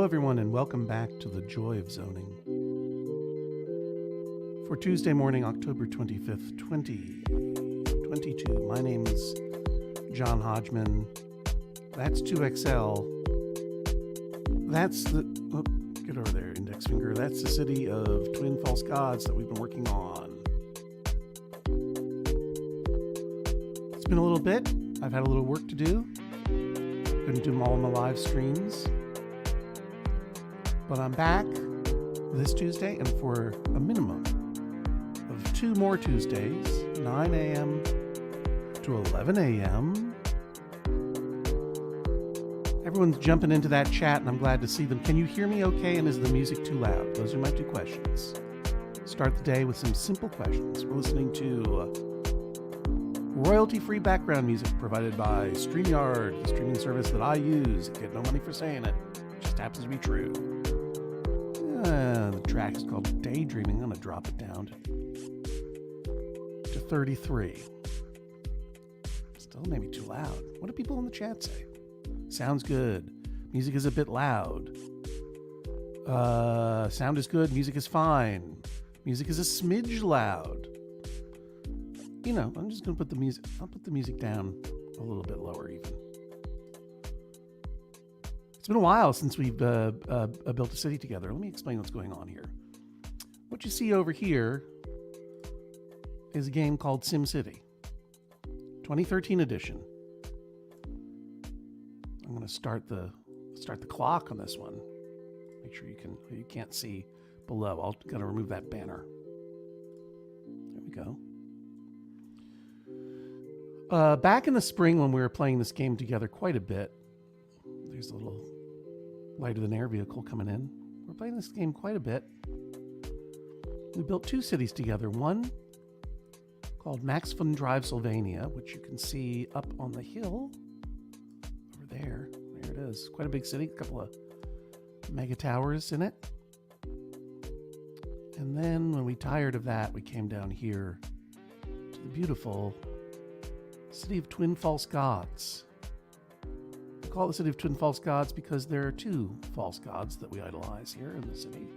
everyone, and welcome back to the Joy of Zoning. For Tuesday morning, October 25th, 2022, my name is J Hodgman. That's 2XL. That's the... Oh, get over there, index finger. That's the city of Twin False Gods that we've been working on. It's been a little bit. I've had a little work to do. Couldn't do them all in the live streams. But I'm back this Tuesday, and for a minimum of 2 more Tuesdays, 9 a.m. to 11 a.m. Everyone's jumping into that chat, and I'm glad to see them. Can you hear me okay, and is the music too loud? Those are my 2 questions. Start the day with some simple questions. We're listening to royalty-free background music provided by StreamYard, the streaming service that I use. I get no money for saying it. It just happens to be true. The track is called Daydreaming. I'm going to drop it down to 33. Still maybe too loud. What do people in the chat say? Sounds good. Music is a bit loud. Sound is good. Music is fine. Music is a smidge loud. You know, I'm just going to put the music, I'll put the music down a little bit lower even. It's been a while since we've built a city together. Let me explain what's going on here. What you see over here is a game called SimCity, 2013 edition. I'm going to start the clock on this one. Make sure you can't see below. I'll gotta remove that banner. There we go. Back in the spring when we were playing this game together quite a bit, there's a little lighter than air vehicle coming in. We're playing this game quite a bit. We built 2 cities together. One called Max Fun Drive, Sylvania, which you can see up on the hill over there. There it is. Quite a big city. A couple of mega towers in it. And then when we tired of that, we came down here to the beautiful city of Twin False Gods. We call it the city of Twin False Gods because there are 2 false gods that we idolize here in the city.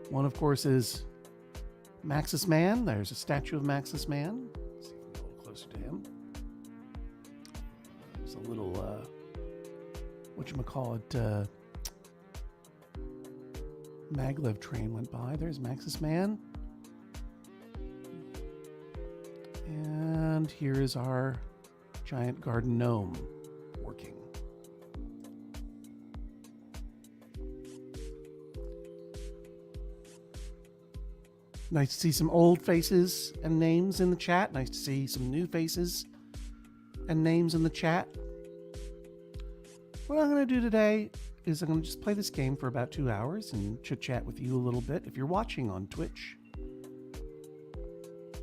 One, of course, is Maxis Man. There's a statue of Maxis Man. Let's see if we can get a little closer to him. There's a little, whatchamacallit, maglev train went by. There's Maxis Man. And here is our giant garden gnome working. Nice to see some old faces and names in the chat. Nice to see some new faces and names in the chat. What I'm going to do today is I'm going to just play this game for about 2 hours and chit-chat with you a little bit. If you're watching on Twitch,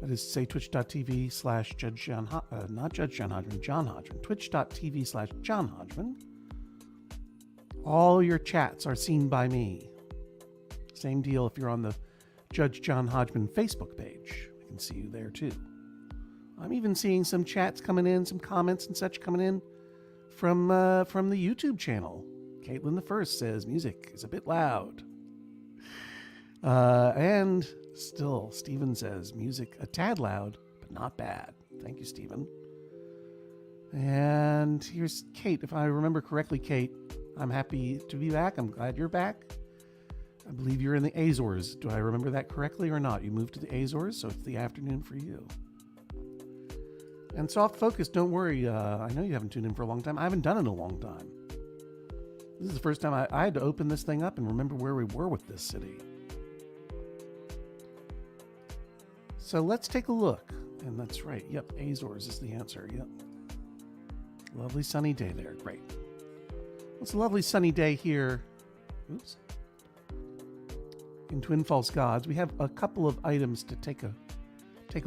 that is, say, twitch.tv/Judge John, not Judge John Hodgman, Jon Hodgman. Twitch.tv/Jon Hodgman. All your chats are seen by me. Same deal if you're on the Judge Jon Hodgman Facebook page. I can see you there too. I'm even seeing some chats coming in, some comments and such coming in from the YouTube channel. Caitlin the First says music is a bit loud. And still, Stephen says music a tad loud, but not bad. Thank you, Stephen. And here's Kate. If I remember correctly, Kate, I'm happy to be back. I'm glad you're back. I believe you're in the Azores. Do I remember that correctly or not? You moved to the Azores, so it's the afternoon for you. And Soft Focus, don't worry. I know you haven't tuned in for a long time. I haven't done it in a long time. This is the first time I had to open this thing up and remember where we were with this city. So let's take a look. And that's right. Yep, Azores is the answer. Yep. Lovely sunny day there. Great. It's a lovely sunny day here. Oops. In Twin False Gods. We have a couple of items to take a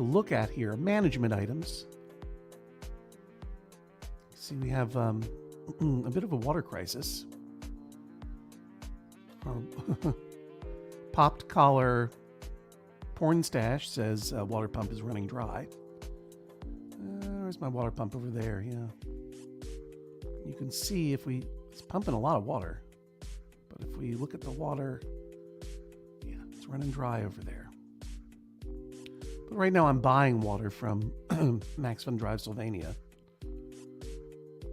look at here. Management items. See, we have a bit of a water crisis. Popped collar porn stash says water pump is running dry. Where's my water pump over there? Yeah. You can see if it's pumping a lot of water, But if we look at the water, yeah, it's running dry over there. But right now I'm buying water from Max Fun Drive, Sylvania.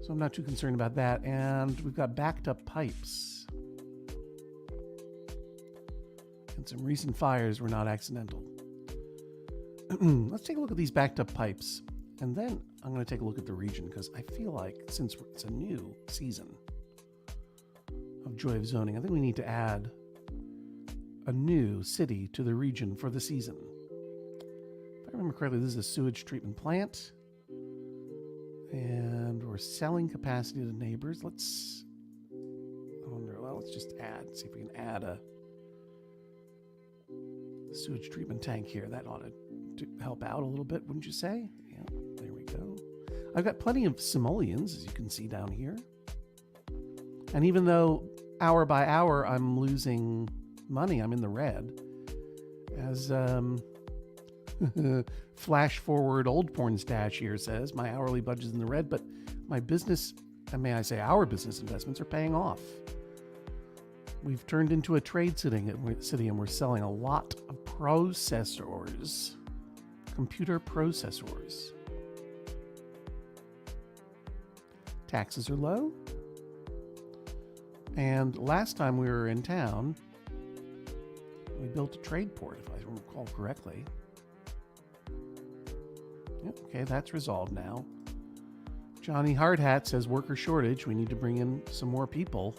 So I'm not too concerned about that. And we've got backed up pipes. And some recent fires were not accidental. Let's take a look at these backed up pipes. And then I'm going to take a look at the region, because I feel like since it's a new season of Joy of Zoning, I think we need to add a new city to the region for the season. If I remember correctly, this is a sewage treatment plant. And we're selling capacity to neighbors. Let's just see if we can add a sewage treatment tank here. That ought to help out a little bit, wouldn't you say? Yeah, there we go. I've got plenty of simoleons, as you can see down here. And even though hour by hour I'm losing money, I'm in the red. As flash forward old porn stash here says, my hourly budget is in the red, but my business, and may I say our business investments, are paying off. We've turned into a trade city and we're selling a lot of processors, computer processors. Taxes are low. And last time we were in town, we built a trade port, if I recall correctly. Yep, okay, that's resolved now. Johnny Hardhat says worker shortage. We need to bring in some more people.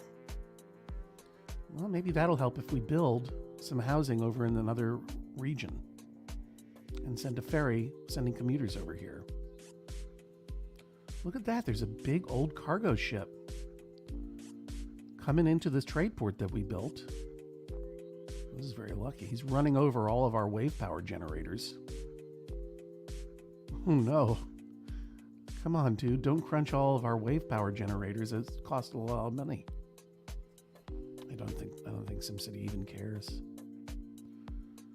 Well, maybe that'll help if we build some housing over in another region and send a ferry sending commuters over here. Look at that. There's a big old cargo ship coming into this trade port that we built. This is very lucky. He's running over all of our wave power generators. Oh no. Come on, dude. Don't crunch all of our wave power generators. It costs a lot of money. I don't think SimCity even cares.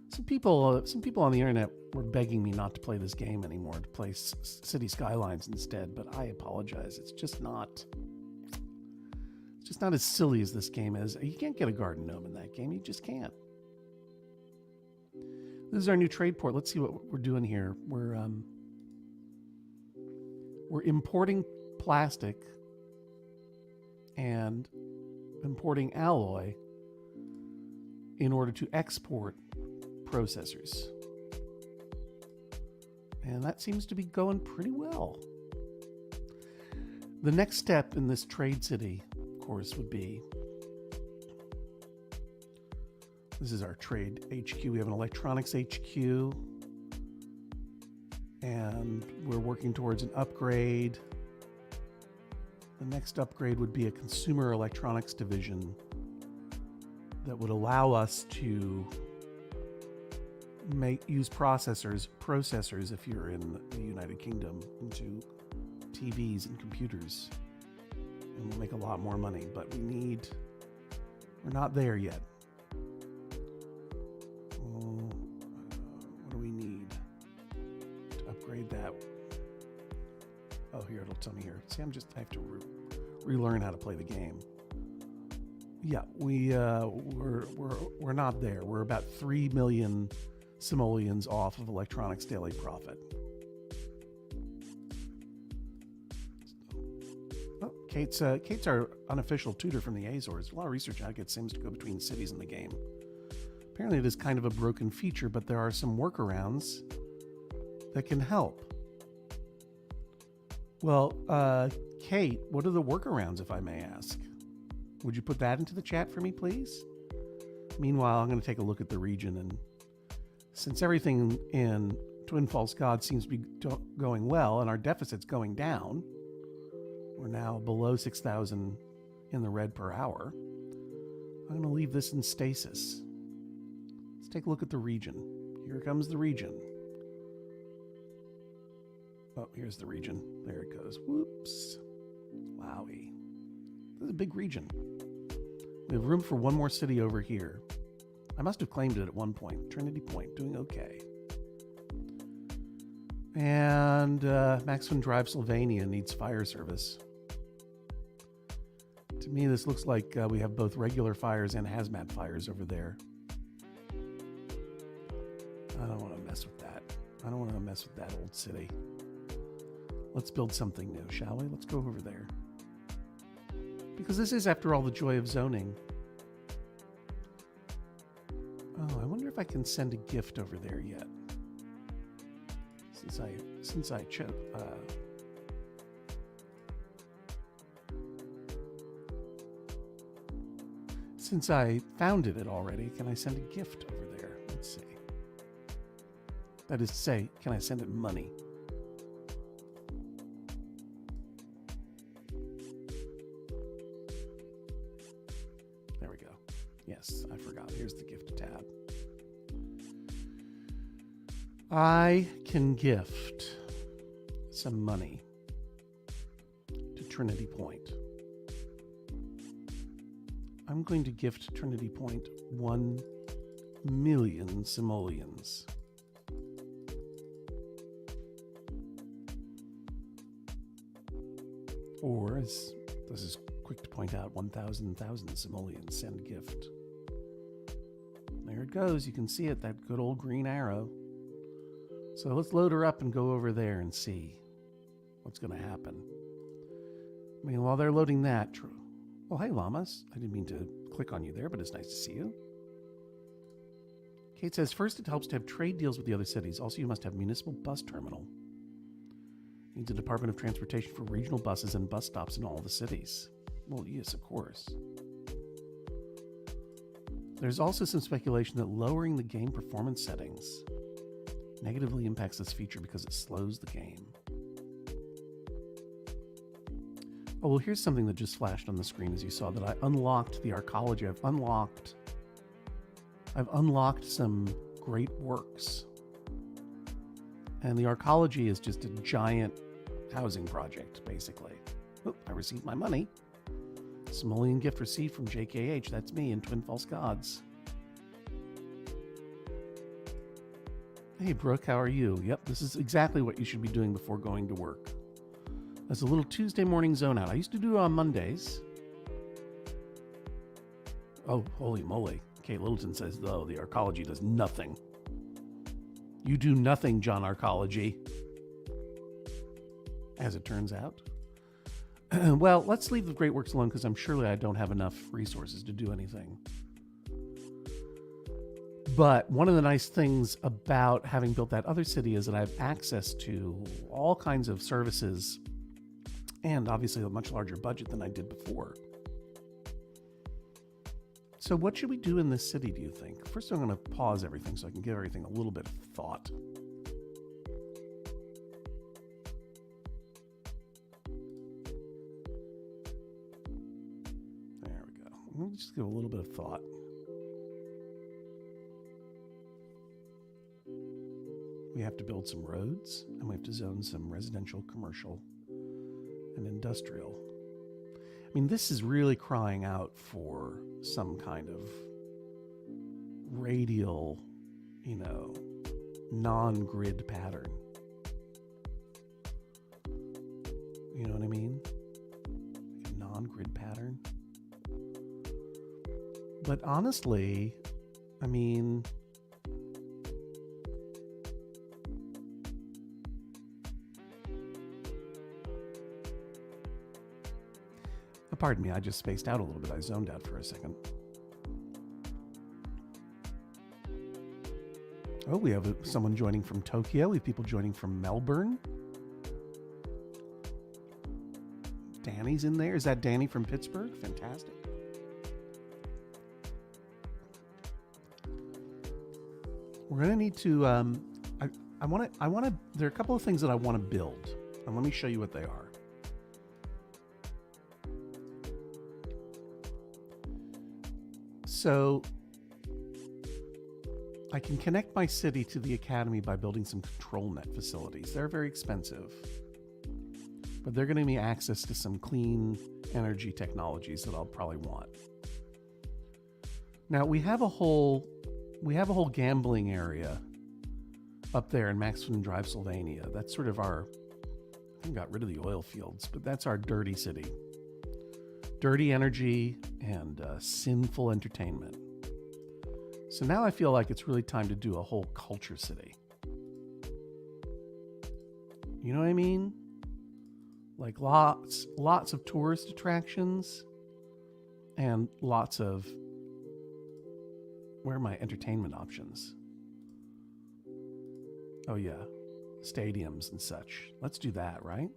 Some people on the internet were begging me not to play this game anymore, to play City Skylines instead, but I apologize. It's just not as silly as this game is. You can't get a garden gnome in that game. You just can't. This is our new trade port. Let's see what we're doing here. We're importing plastic and importing alloy in order to export processors. And that seems to be going pretty well. The next step in this trade city, of course, would be, this is our trade HQ. We have an electronics HQ, and we're working towards an upgrade. The next upgrade would be a consumer electronics division that would allow us to use processors if you're in the United Kingdom, into TVs and computers, and we'll make a lot more money. But we're not there yet. What do we need to upgrade that? Oh, here, it'll tell me here. See, I have to relearn how to play the game. Yeah, we're not there. We're about 3 million simoleons off of electronics daily profit. Oh, Kate's our unofficial tutor from the Azores. A lot of research out gets seems to go between cities in the game. Apparently it is kind of a broken feature, but there are some workarounds that can help. Well, Kate, what are the workarounds, if I may ask? Would you put that into the chat for me, please? Meanwhile, I'm going to take a look at the region, and since everything in Twin Falls God seems to be going well and our deficit's going down, we're now below 6,000 in the red per hour, I'm going to leave this in stasis. Let's take a look at the region. Here comes the region. Oh, here's the region. There it goes. Whoops. Wowie. This is a big region. We have room for one more city over here. I must have claimed it at one point. Trinity Point, doing okay. And Maxwin Drive, Sylvania needs fire service to To me, this looks like we have both regular fires and hazmat fires over there. I don't want to mess with that. I don't want to mess with that old city. Let's build something new, shall we? Let's go over there. Because this is, after all, the joy of zoning. Oh, I wonder if I can send a gift over there yet. Since I founded it already, can I send a gift over there? Let's see. That is to say, can I send it money? There we go. Yes, I forgot. Here's the gift tab. I can gift some money to Trinity Point. I'm going to gift Trinity Point 1 million simoleons. Or, as this is quick to point out, 1,000 simoleons, send gift. There it goes. You can see it, that good old green arrow. So let's load her up and go over there and see what's going to happen. I mean, while they're loading that, well, hey, llamas. I didn't mean to click on you there, but it's nice to see you. Kate says, first, it helps to have trade deals with the other cities. Also, you must have municipal bus terminal. Needs a Department of Transportation for regional buses and bus stops in all the cities. Well, yes, of course. There's also some speculation that lowering the game performance settings negatively impacts this feature because it slows the game. Oh, well, here's something that just flashed on the screen as you saw, that I unlocked the arcology. I've unlocked some great works. And the arcology is just a giant housing project, basically. Oh, I received my money. Simoleon gift received from JKH. That's me in Twin False Gods. Hey, Brooke, how are you? Yep, this is exactly what you should be doing before going to work. That's a little Tuesday morning zone out. I used to do it on Mondays. Oh, holy moly. Kate Littleton says, though, the arcology does nothing. You do nothing, John Arcology. As it turns out. Well, let's leave the great works alone because I don't have enough resources to do anything. But one of the nice things about having built that other city is that I have access to all kinds of services and obviously a much larger budget than I did before. So what should we do in this city, do you think? First, I'm going to pause everything so I can give everything a little bit of thought. There we go. Let me just give a little bit of thought. We have to build some roads, and we have to zone some residential, commercial, and industrial. I mean, this is really crying out for some kind of radial, non-grid pattern. You know what I mean? Like a non-grid pattern. But honestly, I mean, pardon me, I just spaced out a little bit. I zoned out for a second. Oh, we have someone joining from Tokyo. We have people joining from Melbourne. Danny's in there. Is that Danny from Pittsburgh? Fantastic. We're going to need to, I want to, there are a couple of things that I want to build. And let me show you what they are. So I can connect my city to the academy by building some control net facilities. They're very expensive, but they're going to give me access to some clean energy technologies that I'll probably want. Now we have a whole gambling area up there in Maxton Drive, Sylvania. That's sort of our, I think, got rid of the oil fields, but that's our dirty city. dirty energy and sinful entertainment. So now I feel like it's really time to do a whole culture city. You know what I mean? Like lots of tourist attractions and lots of, where are my entertainment options? Oh yeah, stadiums and such. Let's do that, right?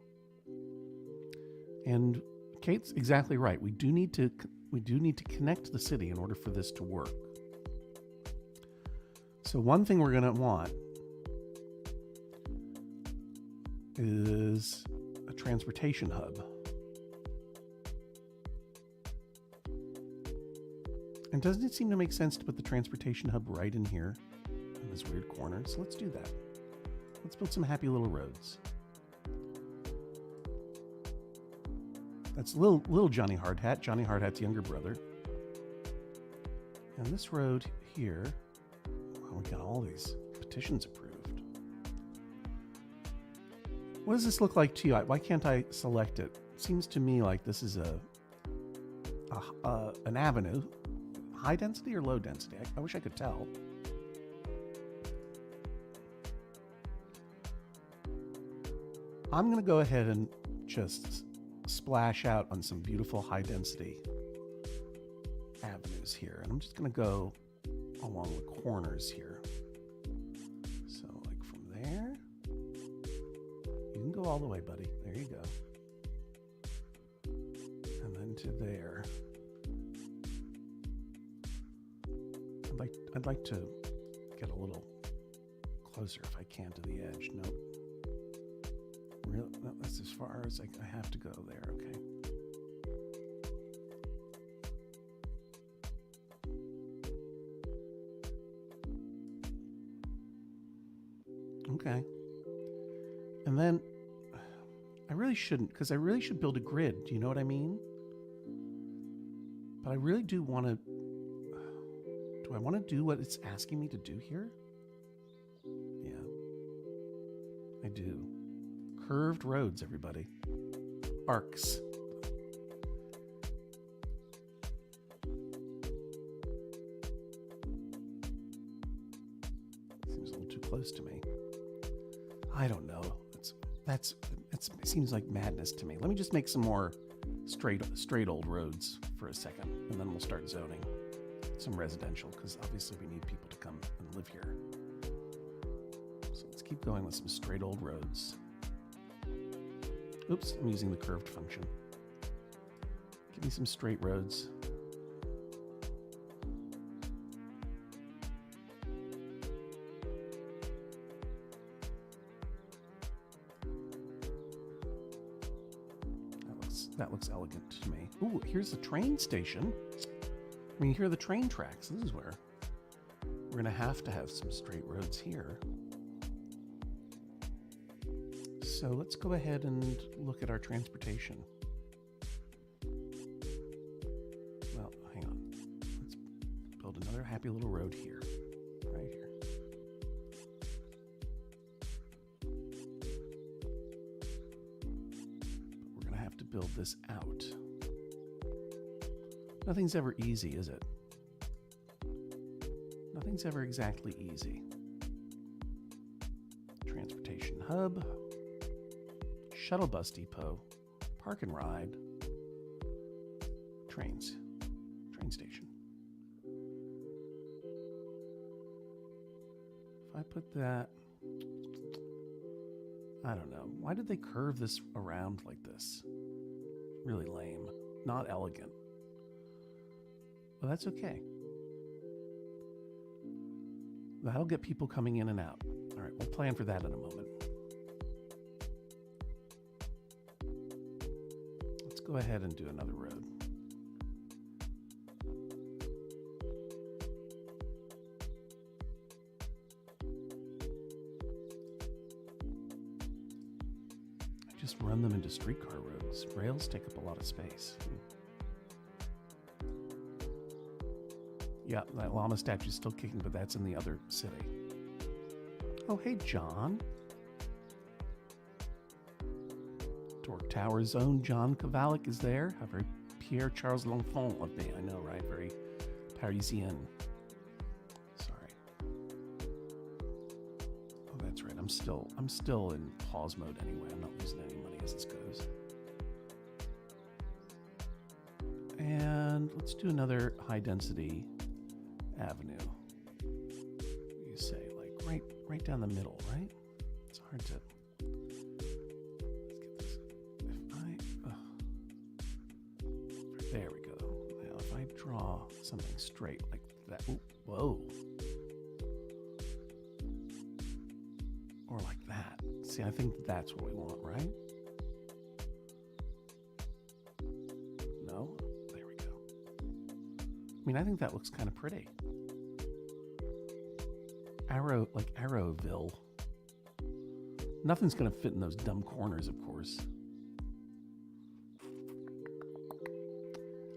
And Kate's exactly right. We do need to connect the city in order for this to work. So one thing we're going to want is a transportation hub. And doesn't it seem to make sense to put the transportation hub right in here in this weird corner? So let's do that. Let's build some happy little roads. That's little Johnny Hardhat, Johnny Hardhat's younger brother. And this road here, well, we got all these petitions approved. What does this look like to you? Why can't I select it? It seems to me like this is an avenue. High density or low density? I wish I could tell. I'm going to go ahead and just splash out on some beautiful high density avenues here. And I'm just going to go along the corners here. So like from there, you can go all the way, buddy. There you go. And then to there. I'd like to get a little closer if I can to the edge. Nope. Really? No, that's as far as I have to go there. Okay. Okay. And then I really shouldn't, because I really should build a grid. Do you know what I mean? But I really do want to. Do I want to do what it's asking me to do here? Yeah, I do. Curved roads, everybody. Arcs. Seems a little too close to me. I don't know. It seems like madness to me. Let me just make some more straight old roads for a second, and then we'll start zoning some residential, because obviously we need people to come and live here. So let's keep going with some straight old roads. Oops, I'm using the curved function. Give me some straight roads. That looks elegant to me. Ooh, here's the train station. I mean, here are the train tracks. This is where we're going to have some straight roads here. So let's go ahead and look at our transportation. Well, hang on. Let's build another happy little road here, right here. But we're going to have to build this out. Nothing's ever easy, is it? Nothing's ever exactly easy. Transportation hub, shuttle bus depot, park and ride, train station. If I put that, I don't know. Why did they curve this around like this? Really lame, not elegant. Well, that's okay. That'll get people coming in and out. All right, we'll plan for that in a moment. Let's go ahead and do another road. I just run them into streetcar roads. Rails take up a lot of space. Yeah, that llama statue's still kicking, but that's in the other city. Oh, hey, John. Torque Tower's own John Kovalik is there. A very Pierre Charles L'Enfant of me. I know, right? Very Parisian. Sorry. Oh, that's right. I'm still in pause mode anyway. I'm not losing any money as this goes. And let's do another high density avenue. You say like right down the middle, right? It's hard to. Let's get this. There we go. Now if I draw something straight like that, ooh, whoa, or like that. See, I think that's what we want, right? No. I mean, I think that looks kind of pretty. Arrowville. Nothing's going to fit in those dumb corners, of course.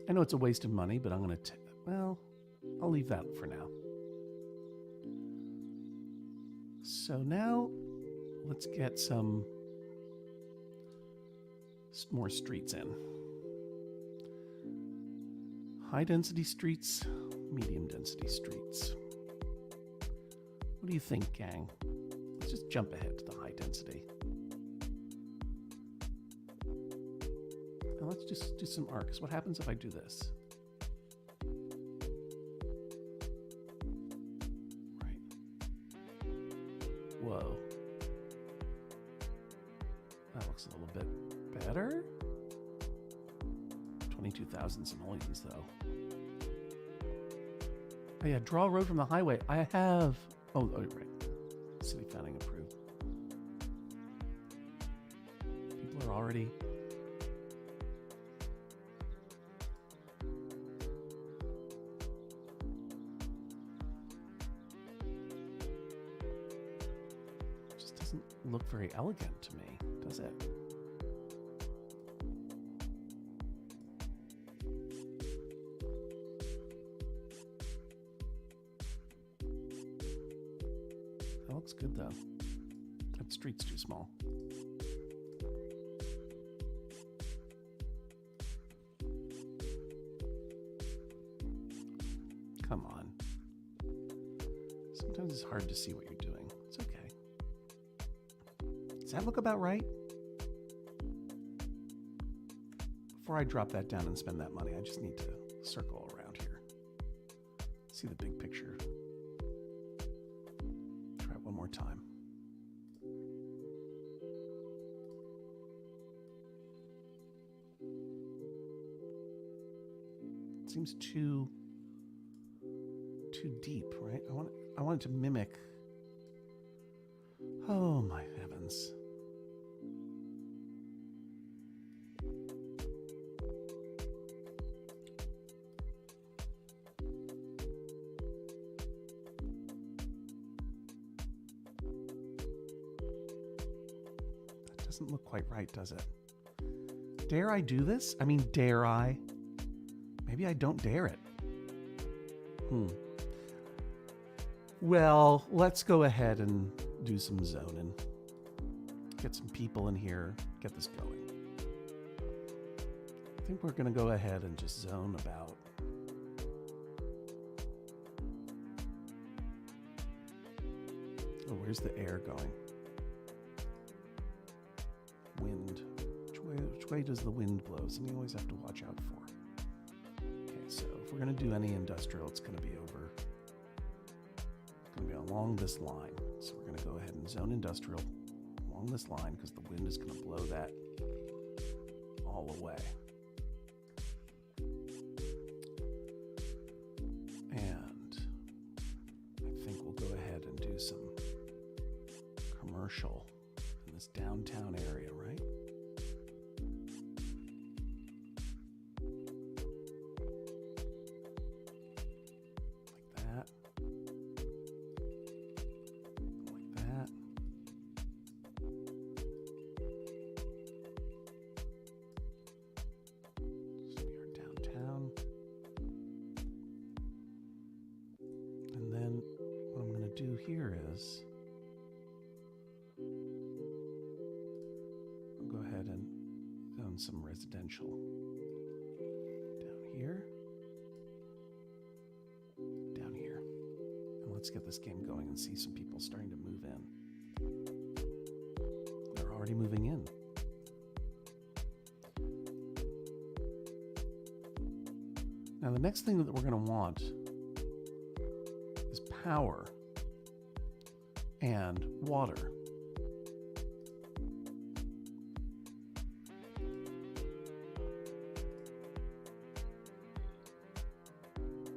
I know it's a waste of money, but I'm going to, well, I'll leave that for now. So now, let's get some more streets in. High density streets, medium density streets. What do you think, gang? Let's just jump ahead to the high density. Now let's just do some arcs. What happens if I do this? Right. Whoa. That looks a little bit better. 22,000 simoleons, though. Oh yeah, draw a road from the highway. I have. Oh, right. City founding approved. People are already. It just doesn't look very elegant to me, does it? Looks good though. That street's too small. Come on. Sometimes it's hard to see what you're doing. It's okay. Does that look about right? Before I drop that down and spend that money, I just need to circle around here. See the big picture. One more time. It seems too deep, right? I want it to mimic. Oh my heavens. Doesn't look quite right, does it? Dare I do this? I mean, dare I? Maybe I don't dare it. Well, let's go ahead and do some zoning. Get some people in here. Get this going. I think we're going to go ahead and just zone about. Oh, where's the air going? Wind. Which way does the wind blow? Something you always have to watch out for. Okay, so if we're going to do any industrial, it's going to be over. It's going to be along this line. So we're going to go ahead and zone industrial along this line because the wind is going to blow that all away. And I think we'll go ahead and do some commercial in this downtown area, right? Like that. Like that. This will be our downtown. And then what I'm going to do here is I'll go ahead and zone some residential. get this game going and see some people starting to move in. They're already moving in. Now the next thing that we're going to want is power and water.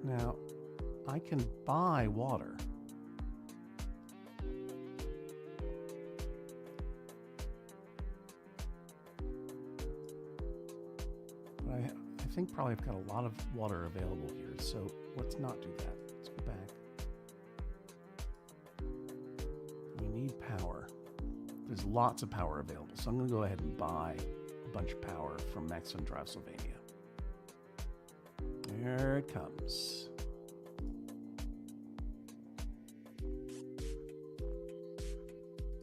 Now, I can buy water. But I think probably I've got a lot of water available here, so let's not do that. Let's go back. We need power. There's lots of power available, so I'm going to go ahead and buy a bunch of power from Max von Sylvania. There it comes.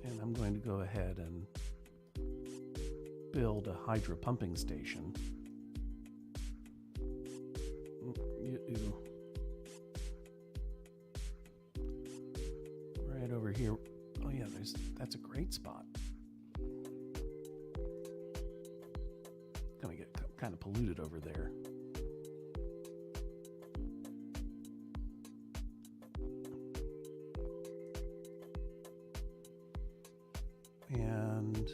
And I'm going to go ahead and build a hydro pumping station. Right over here. Oh yeah, that's a great spot. Gonna get kind of polluted over there. And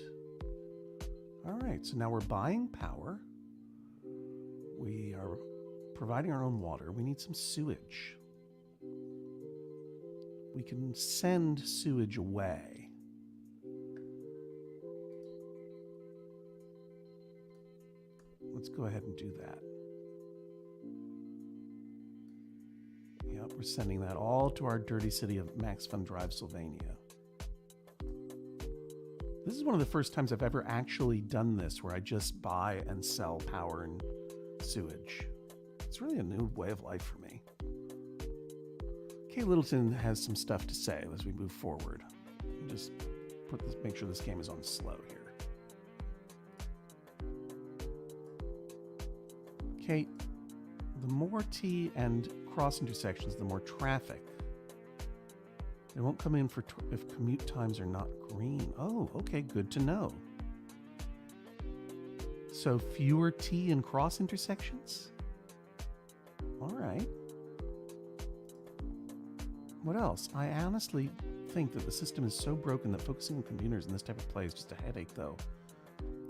all right, so now we're buying power. We are providing our own water. We need some sewage. We can send sewage away. Let's go ahead and do that. Yep, we're sending that all to our dirty city of Max von Sylvania. This is one of the first times I've ever actually done this, where I just buy and sell power and sewage. It's really a new way of life for me. Kate Littleton has some stuff to say as we move forward. Just make sure this game is on slow here. Kate, the more T and cross intersections, the more traffic. They won't come in for if commute times are not green. Oh, okay, good to know. So fewer T and cross intersections? All right. What else? I honestly think that the system is so broken that focusing on computers in this type of play is just a headache, though,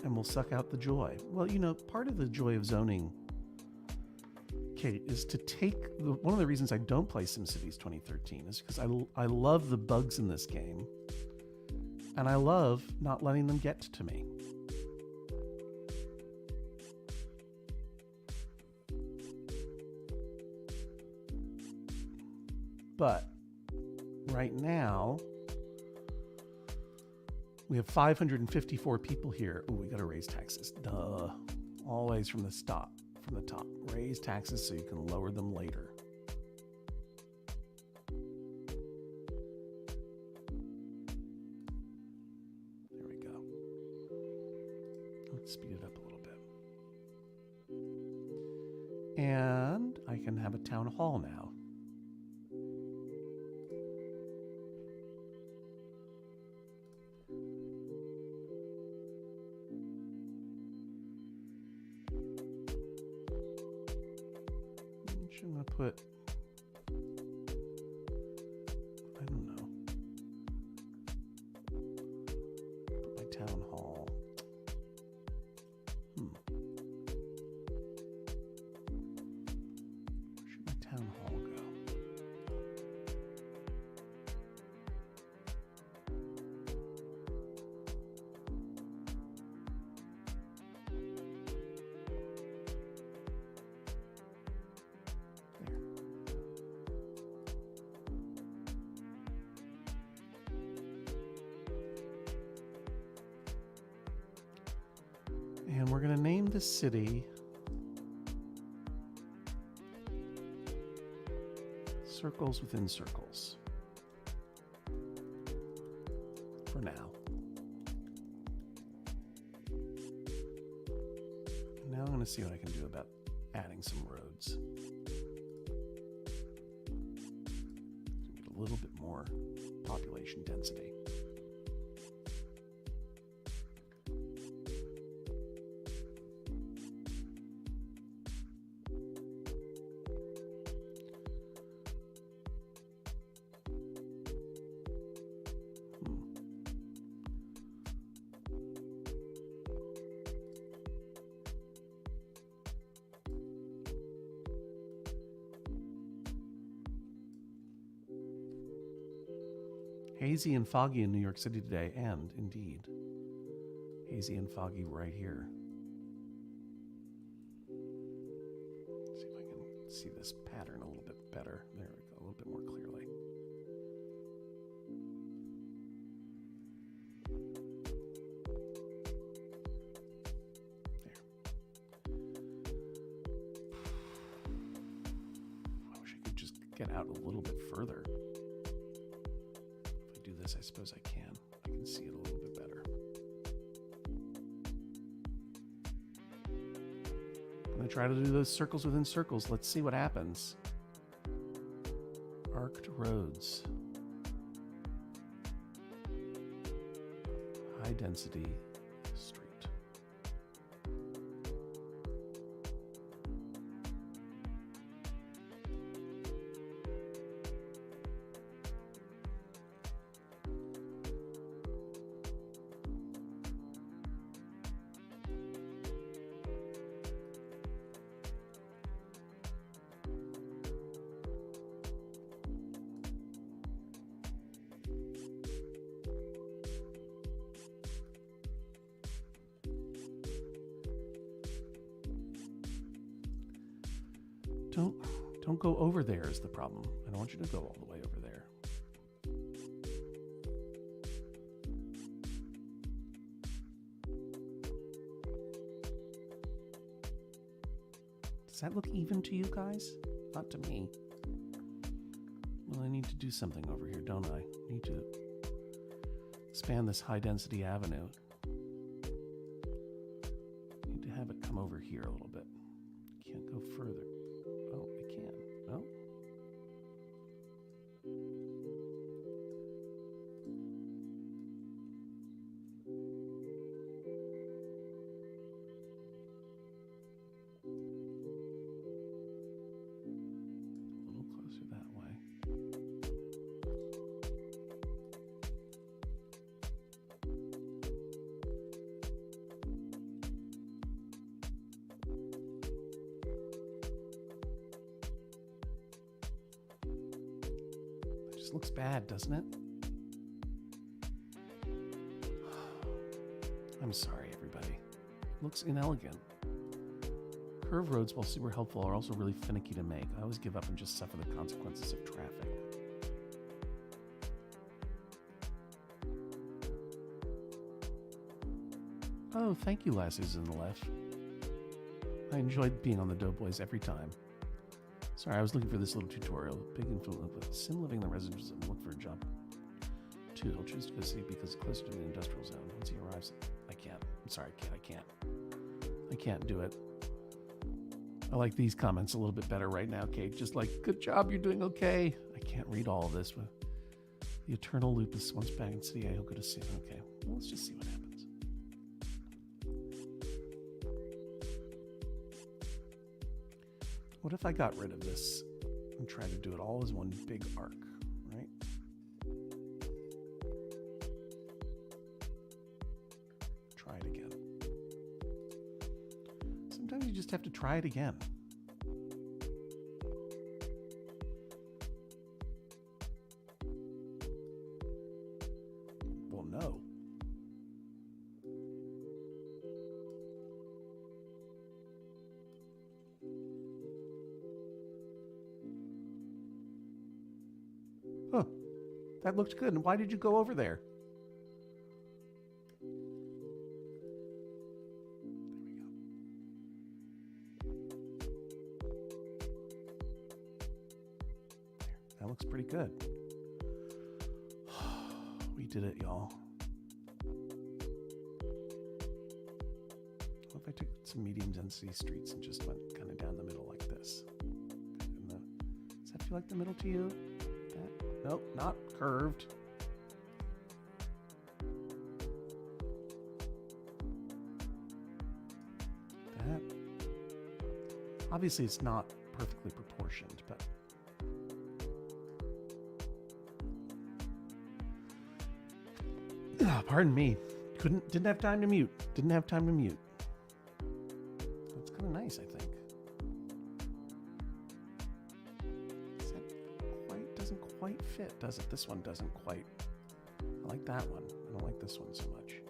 and will suck out the joy. Well, you know, part of the joy of zoning, Kate, is to take one of the reasons I don't play SimCities 2013 is because I love the bugs in this game, and I love not letting them get to me. But right now, we have 554 people here. Oh, we got to raise taxes. Duh. Always from the top. Raise taxes so you can lower them later. There we go. Let's speed it up a little bit. And I can have a town hall now. I'm going to put, I don't know, put my town hall. Where should my town hall go? And we're going to name this city Circles Within Circles for now. Now I'm going to see what I can do about adding some roads. Get a little bit more population density. Hazy and foggy in New York City today, and indeed, hazy and foggy right here. Let's see if I can see this pattern a little bit better. There we go, a little bit more clearly. There. I wish I could just get out a little bit further. I suppose I can. I can see it a little bit better. I'm going to try to do those circles within circles. Let's see what happens. Arced roads. High density street. Don't go over there is the problem. I don't want you to go all the way over there. Does that look even to you guys? Not to me. Well, I need to do something over here, don't I? I need to expand this high density avenue. I need to have it come over here a little bit. Can't go further. Oh, I can. No? A little closer that way. Looks bad, doesn't it? I'm sorry, everybody. It looks inelegant. Curved roads, while super helpful, are also really finicky to make. I always give up and just suffer the consequences of traffic. Oh, thank you, lasses in the left. I enjoyed being on the Doughboys every time. Sorry, I was looking for this little tutorial. Big influence with Sim living in the residence and look for a job. 2, he'll choose to go see because it's closer to the industrial zone. Once he arrives, I can't. I'm sorry, kid, I can't. I can't do it. I like these comments a little bit better right now, Kate. Just like, good job, you're doing okay. I can't read all of this. But the eternal loop is once back in City, I'll go to see it. Okay, well, let's just see what happens. What if I got rid of this and tried to do it all as one big arc, right? Try it again. Sometimes you just have to try it again. Well, no. Huh. That looked good. And why did you go over there? There we go. That looks pretty good. We did it, y'all. What if I took some medium density streets and just went kind of down the middle like this? Does that feel like the middle to you? That? Nope, not curved. That. Obviously, it's not perfectly proportioned, but. Pardon me. Didn't have time to mute. Didn't have time to mute. That's kind of nice, I think. Doesn't quite fit, does it? This one doesn't quite. I like that one. I don't like this one so much.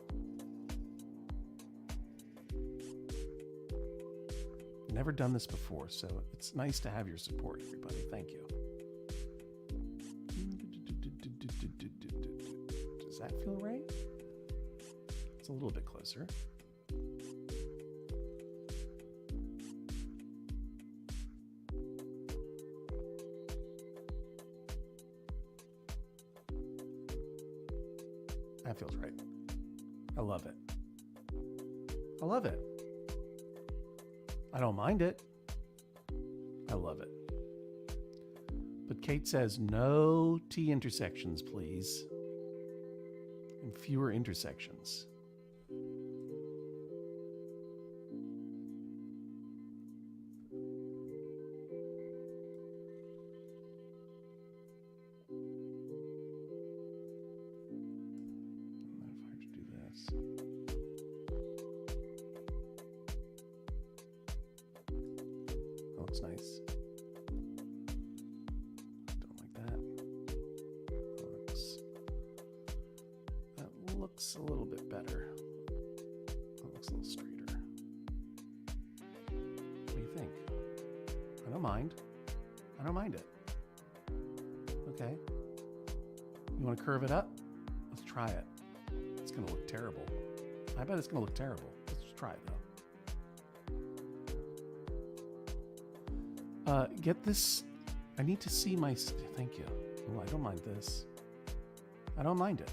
Never done this before, so it's nice to have your support, everybody. Thank you. Does that feel right? It's a little bit closer. That feels right. I love it. I love it. I don't mind it. I love it. But Kate says no T intersections, please. And fewer intersections. Nice. Don't like that. That looks a little bit better. That looks a little straighter. What do you think? I don't mind. I don't mind it. Okay. You want to curve it up? Let's try it. It's going to look terrible. I bet it's going to look terrible. Let's just try it though. Get this. I need to see my. Thank you. Oh, I don't mind this. I don't mind it.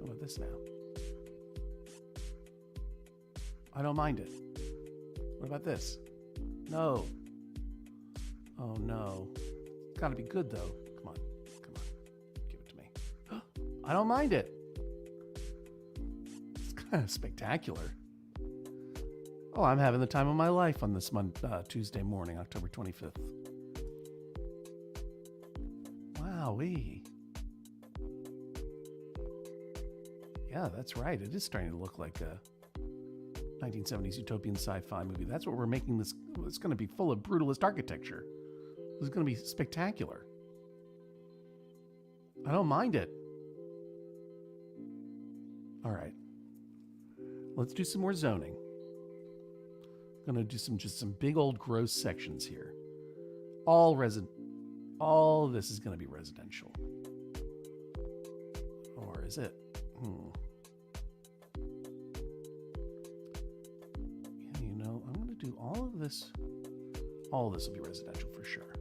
How about this now? I don't mind it. What about this? No. Oh no. It's gotta be good though. Come on. Come on. Give it to me. I don't mind it. It's kind of spectacular. Oh, I'm having the time of my life on this Tuesday morning, October 25th. Wowee. Yeah, that's right. It is starting to look like a 1970s utopian sci-fi movie. That's what we're making this. It's going to be full of brutalist architecture. This is going to be spectacular. I don't mind it. All right. Let's do some more zoning. I'm going to do just some big old gross sections here. All of this is going to be residential. Or is it? Yeah, you know, I'm going to do all of this. All of this will be residential for sure.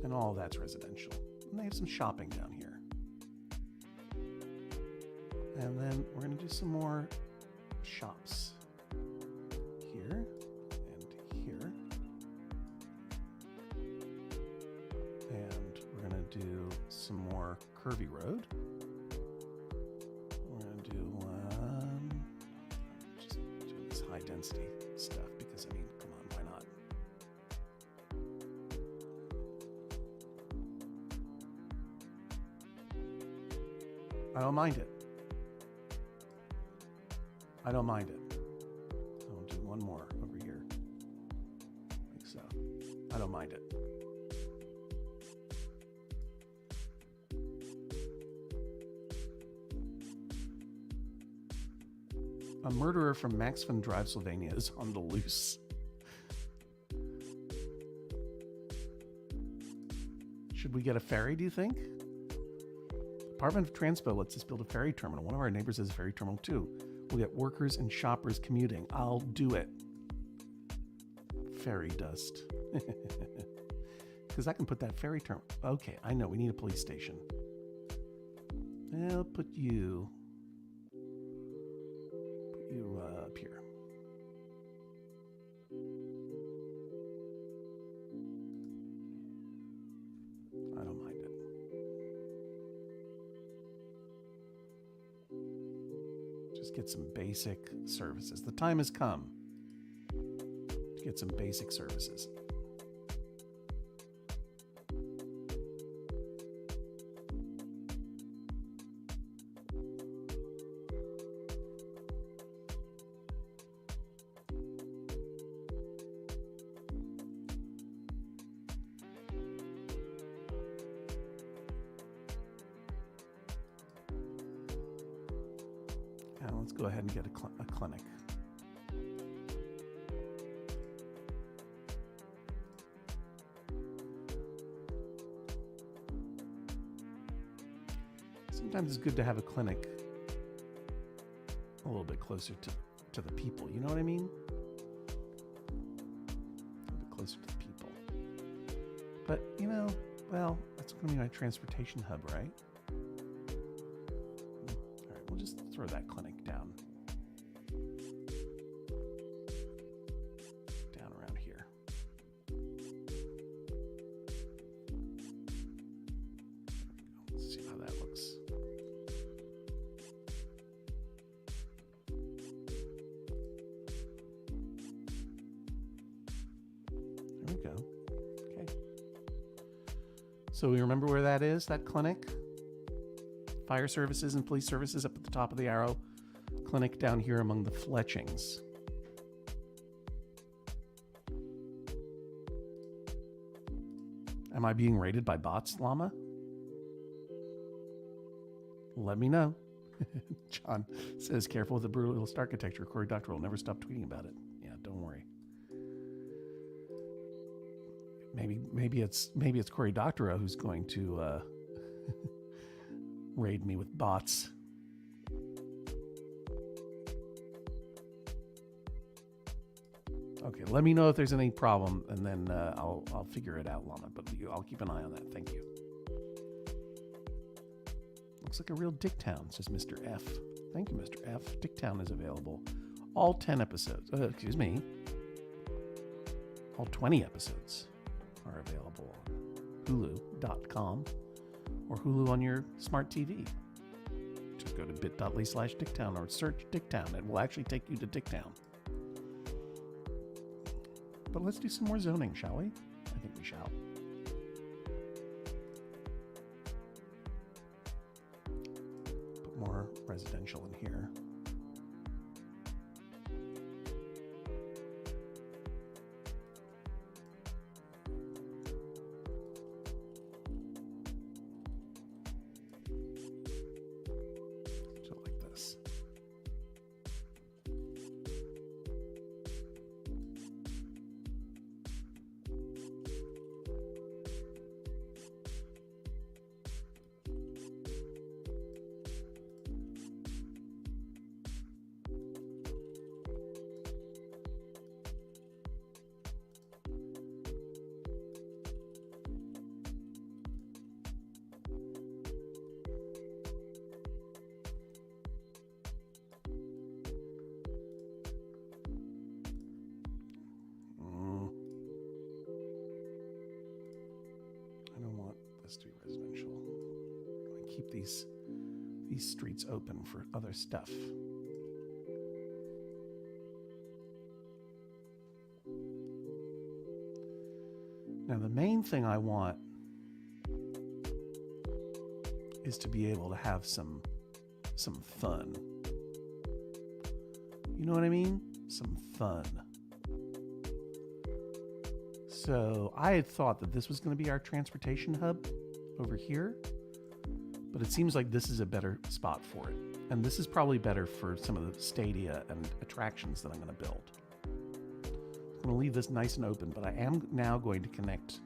And all that's residential. And they have some shopping down here. And then we're going to do some more shops. Here and here. And we're going to do some more curvy road. We're going to do just do this high density stuff because, I mean, come on, why not? I don't mind it. I don't mind it. I'll do one more over here. Like so. I don't mind it. A murderer from Maxville Drive, Sylvania is on the loose. Should we get a ferry, do you think? Department of Transpo lets us build a ferry terminal. One of our neighbors has a ferry terminal too. We'll get workers and shoppers commuting. I'll do it. Fairy dust. because I can put that ferry terminal. Okay, I know. We need a police station. I'll put you up here. I don't mind it. Just get some basic services. The time has come to get some basic services. Let's go ahead and get a clinic. Sometimes it's good to have a clinic a little bit closer to the people. You know what I mean? A little bit closer to the people. But, well, that's going to be my transportation hub, right? All right, we'll just throw that clinic down around here. Let's see how that looks. There we go. Okay. So we remember where that is, that clinic? Fire services and police services up at the top of the arrow. Clinic down here among the Fletchings. Am I being raided by bots, Llama? Let me know. John says, careful with the brutalist architecture. Cory Doctorow will never stop tweeting about it. Yeah, don't worry. Maybe it's Cory Doctorow who's going to raid me with bots. Okay, let me know if there's any problem, and then I'll figure it out, Llama. But I'll keep an eye on that. Thank you. Looks like a real Dicktown, says Mr. F. Thank you, Mr. F. Dicktown is available. All 10 episodes. Excuse me. All 20 episodes are available on Hulu.com or Hulu on your smart TV. Just go to bit.ly/Dicktown or search Dicktown. It will actually take you to Dicktown. But let's do some more zoning, shall we? I think we shall. Put more residential in here. So like this. To be residential. I keep these streets open for other stuff. Now the main thing I want is to be able to have some fun. You know what I mean? Some fun. So I had thought that this was going to be our transportation hub over here, but it seems like this is a better spot for it. And this is probably better for some of the stadia and attractions that I'm going to build. I'm going to leave this nice and open, but I am now going to connect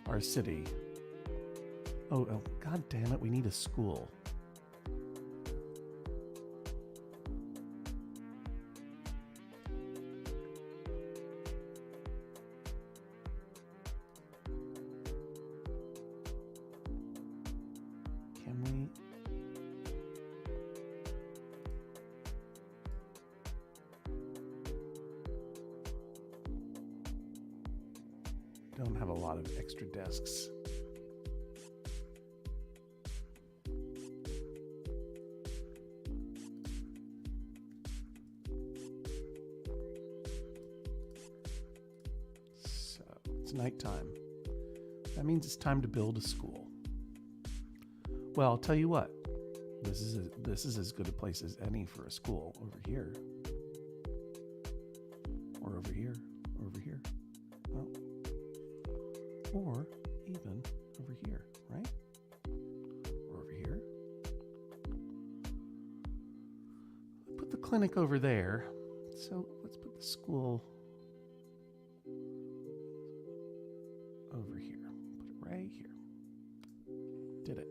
our city. Oh, God damn it, we need a school. Can we? Don't have a lot of extra desks. So it's nighttime. That means it's time to build a school. Well, I'll tell you what. This is as good a place as any for a school. Over here, or over here, or over here. Well, or even over here, right? Or over here. Put the clinic over there. So let's put the school over here. Put it right here. Did it.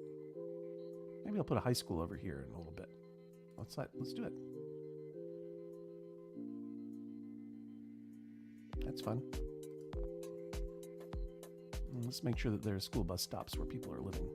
Maybe I'll put a high school over here in a little bit. Let's do it. That's fun. And let's make sure that there are school bus stops where people are living.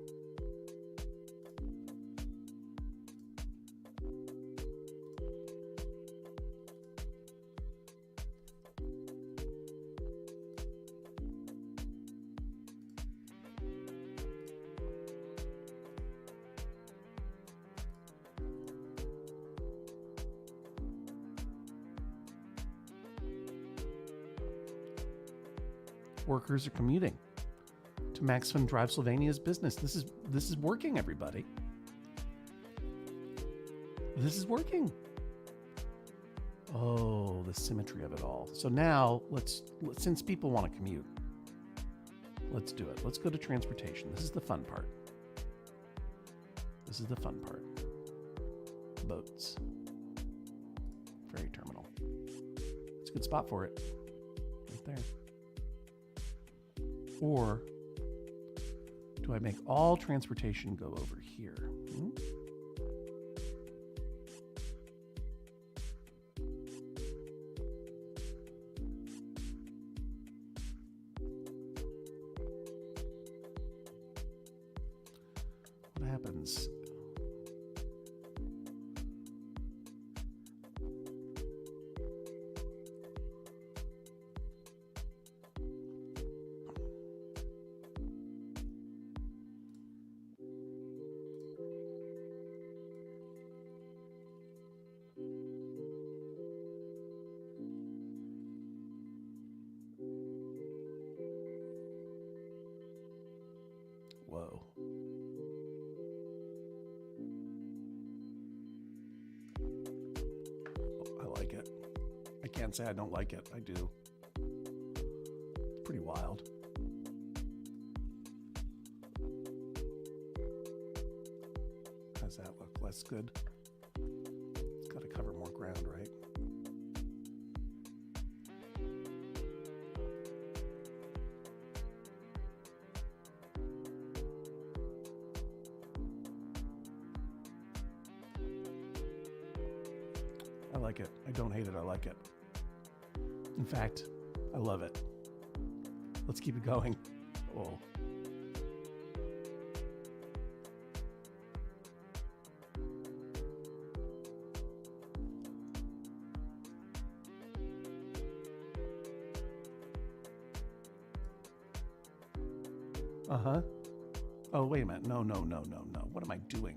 Workers are commuting to Maximum Drive, Sylvania's business. This is working, everybody. This is working. Oh, the symmetry of it all. So now since people want to commute, let's do it. Let's go to transportation. This is the fun part. This is the fun part. Boats. Ferry terminal. It's a good spot for it. Right there. Or do I make all transportation go over here? What happens? Whoa. Oh, I like it. I can't say I don't like it. I do. It's pretty wild. How's that look? Less good? It's got to cover more ground, right? I like it. I don't hate it. I like it. In fact, I love it. Let's keep it going. Oh. Uh-huh. Oh, wait a minute. No. What am I doing?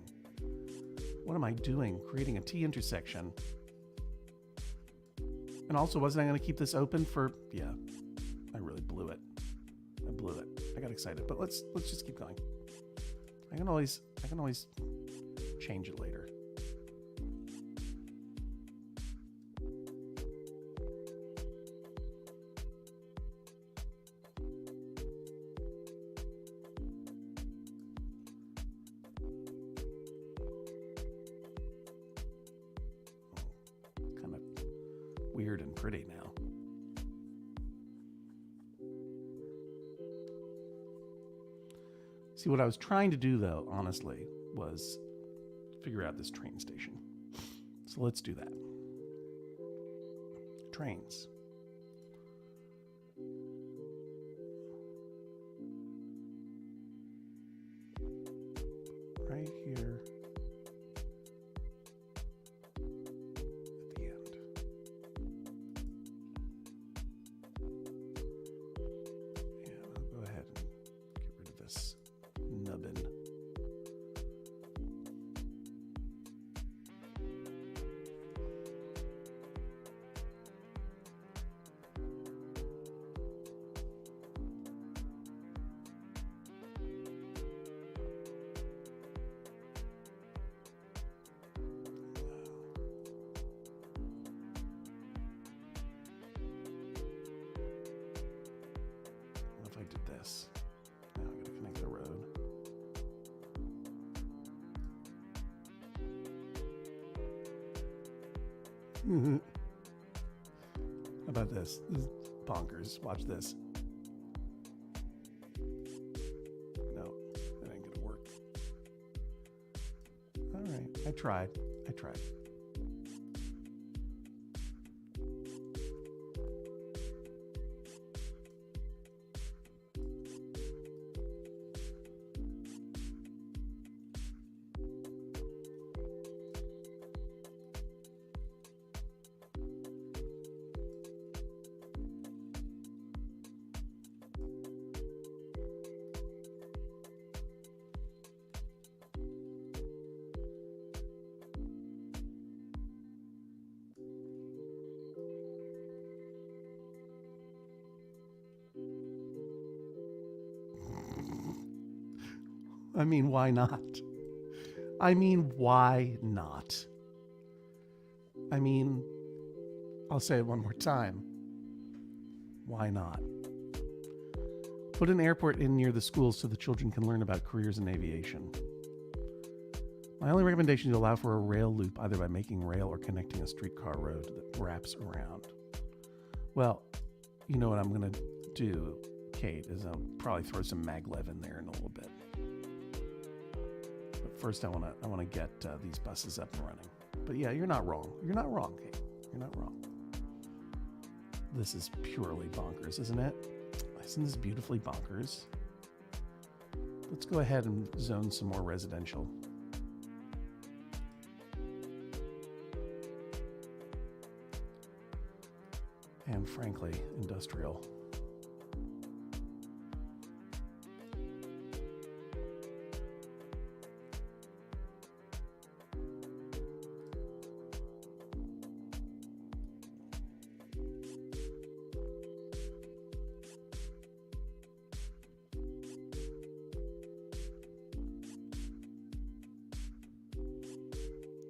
What am I doing? Creating a T intersection. And also, wasn't I going to keep this open for... Yeah, I really blew it. I got excited, but let's just keep going. I can always change it later. Kind of weird and pretty now. See, what I was trying to do, though, honestly, was figure out this train station. So let's do that. Trains. Right right here at the end. And I'll go ahead and get rid of this nubbin. If I did this, now I gotta connect the road. How about this? This is bonkers. Watch this. No, that ain't gonna work. All right, I tried. I mean, why not? I'll say it one more time. Why not? Put an airport in near the schools so the children can learn about careers in aviation. My only recommendation is to allow for a rail loop, either by making rail or connecting a streetcar road that wraps around. Well, you know what I'm going to do, Kate, is I'll probably throw some maglev in there in a little bit. But first, I want to get these buses up and running. But yeah, you're not wrong. You're not wrong, Kate. You're not wrong. This is purely bonkers, isn't it? Isn't this beautifully bonkers? Let's go ahead and zone some more residential. And frankly, industrial.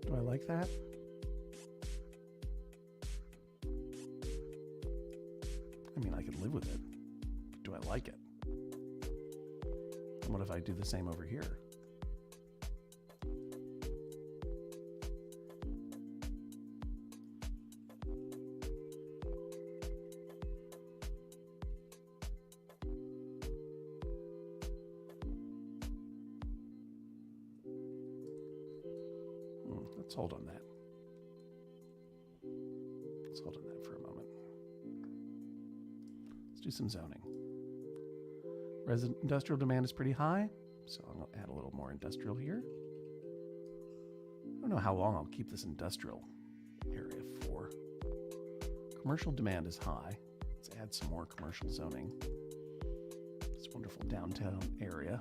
Do I like that? I mean, I could live with it. But do I like it? And what if I do the same over here? Let's hold on that. Let's hold on that for a moment. Let's do some zoning. Industrial demand is pretty high, so I'm going to add a little more industrial here. I don't know how long I'll keep this industrial area for. Commercial demand is high. Let's add some more commercial zoning. This wonderful downtown area.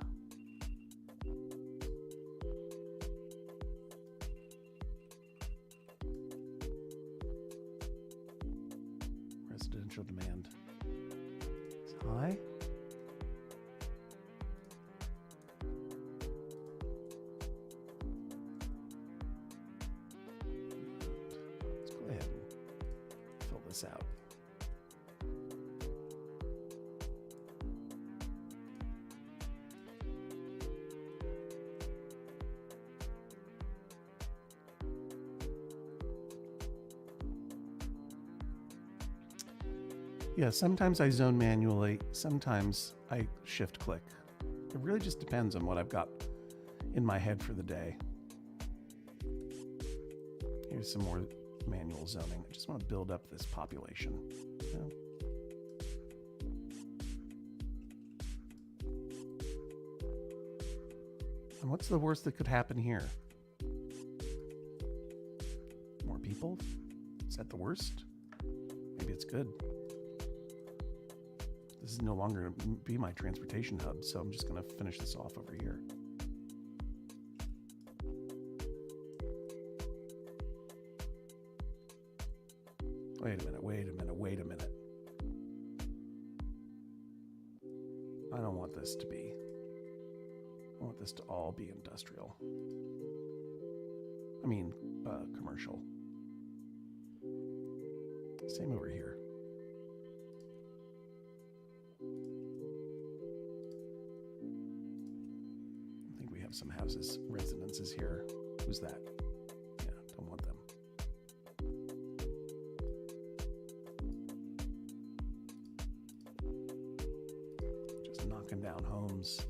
Residential demand is high. Let's go ahead and fill this out. Yeah, sometimes I zone manually, sometimes I shift click. It really just depends on what I've got in my head for the day. Here's some more manual zoning. I just want to build up this population. You know? And what's the worst that could happen here? More people? Is that the worst? Maybe it's good. This is no longer going to be my transportation hub, so I'm just going to finish this off over here. Wait a minute, wait a minute, wait a minute. I don't want this to be. I want this to all be industrial. I mean, commercial. Same over here. I think we have some houses, residences here. Who's that? Yeah, don't want them. Just knocking down homes.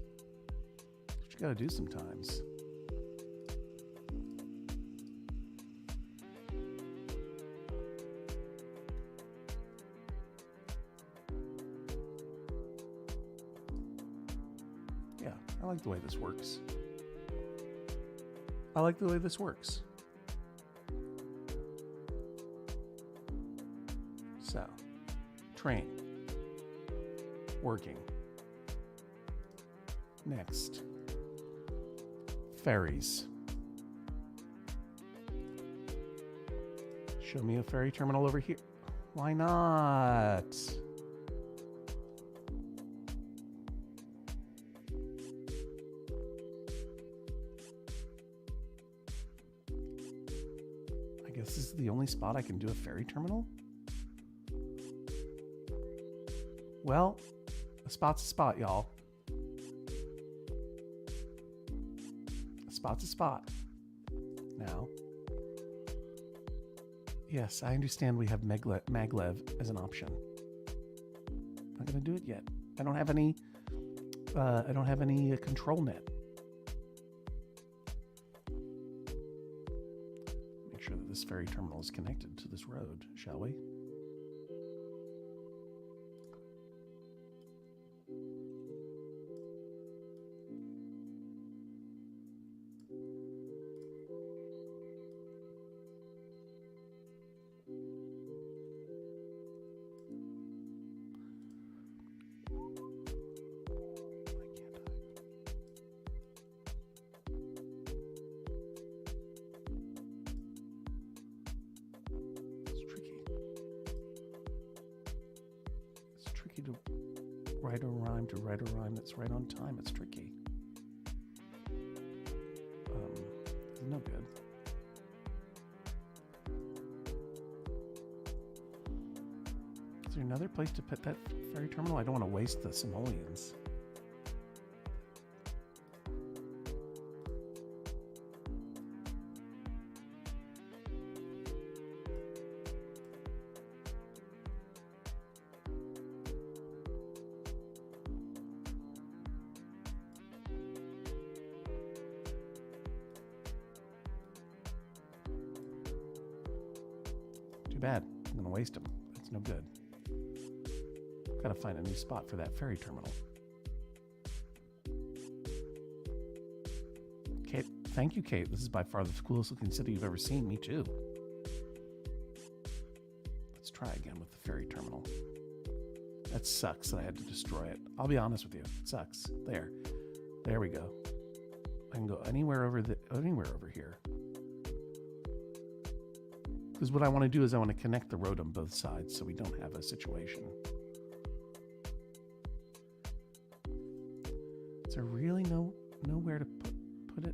That's what you gotta do sometimes. I like the way this works. I like the way this works. So, train. Working. Next. Ferries. Show me a ferry terminal over here. Why not? This is the only spot I can do a ferry terminal? Well, a spot's a spot, y'all. A spot's a spot. Now, yes, I understand we have maglev as an option. Not gonna do it yet. I don't have any control net. Sure that this ferry terminal is connected to this road, shall we? To write a rhyme that's right on time. It's tricky. No good. Is there another place to put that ferry terminal? I don't want to waste the simoleons. Too bad. I'm going to waste them. That's no good. Got to find a new spot for that ferry terminal. Kate, thank you, Kate. This is by far the coolest looking city you've ever seen. Me too. Let's try again with the ferry terminal. That sucks that I had to destroy it. I'll be honest with you. It sucks. There we go. I can go anywhere over here. Because what I want to do is I want to connect the road on both sides so we don't have a situation. Is there really nowhere to put it?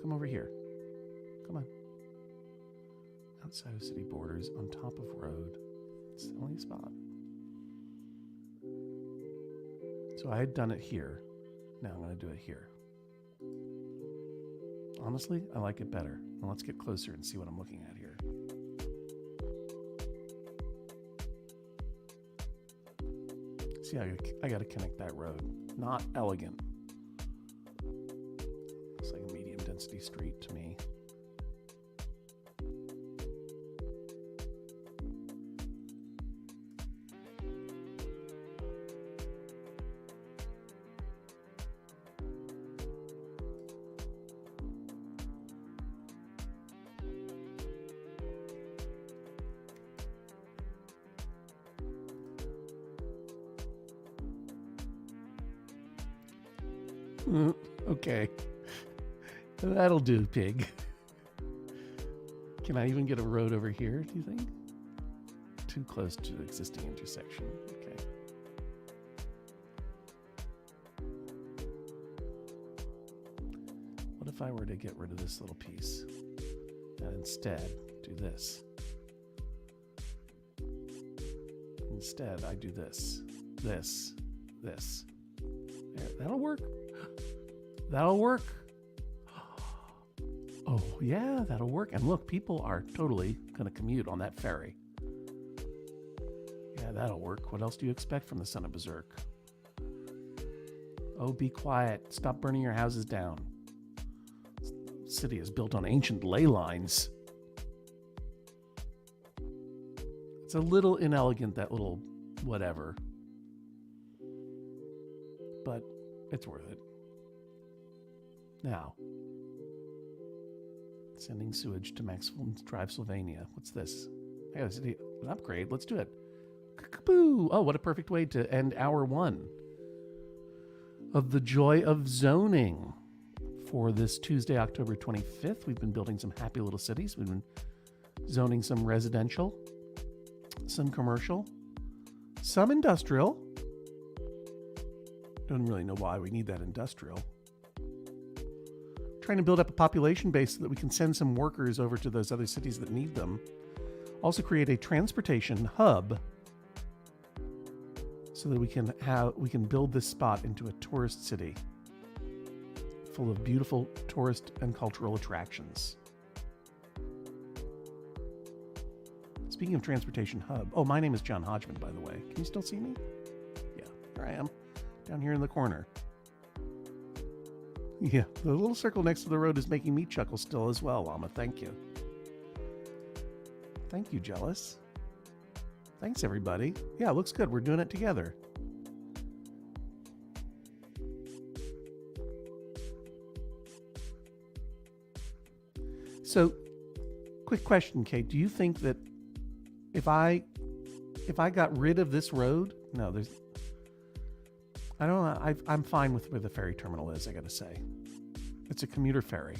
Come over here. Come on. Outside of city borders, on top of road. It's the only spot. So I had done it here. Now I'm going to do it here. Honestly, I like it better. Well, let's get closer and see what I'm looking at here. See, I got to connect that road. Not elegant. It's like a medium density street to me. Okay. That'll do, pig. Can I even get a road over here, do you think? Too close to the existing intersection. Okay. What if I were to get rid of this little piece and instead do this? Instead, I do this, this. There, that'll work. That'll work. Oh, yeah, that'll work. And look, people are totally going to commute on that ferry. Yeah, that'll work. What else do you expect from the son of Berserk? Oh, be quiet. Stop burning your houses down. This city is built on ancient ley lines. It's a little inelegant, that little whatever. But it's worth it. Now, sending sewage to Maxwell Drive, Sylvania. What's this? I got an upgrade. Let's do it. Boo! Oh, what a perfect way to end hour one of the joy of zoning. For this Tuesday, October 25th, we've been building some happy little cities. We've been zoning some residential, some commercial, some industrial. Don't really know why we need that industrial. Trying to build up a population base so that we can send some workers over to those other cities that need them. Also create a transportation hub so that we can build this spot into a tourist city full of beautiful tourist and cultural attractions. Speaking of transportation hub, oh, my name is J Hodgman, by the way. Can you still see me? Yeah, here I am, down here in the corner. Yeah, the little circle next to the road is making me chuckle still as well, Llama. Thank you. Thank you, Jealous. Thanks, everybody. Yeah, it looks good. We're doing it together. So, quick question, Kate. Do you think that if I got rid of this road, I don't know. I'm fine with where the ferry terminal is, I gotta say. It's a commuter ferry.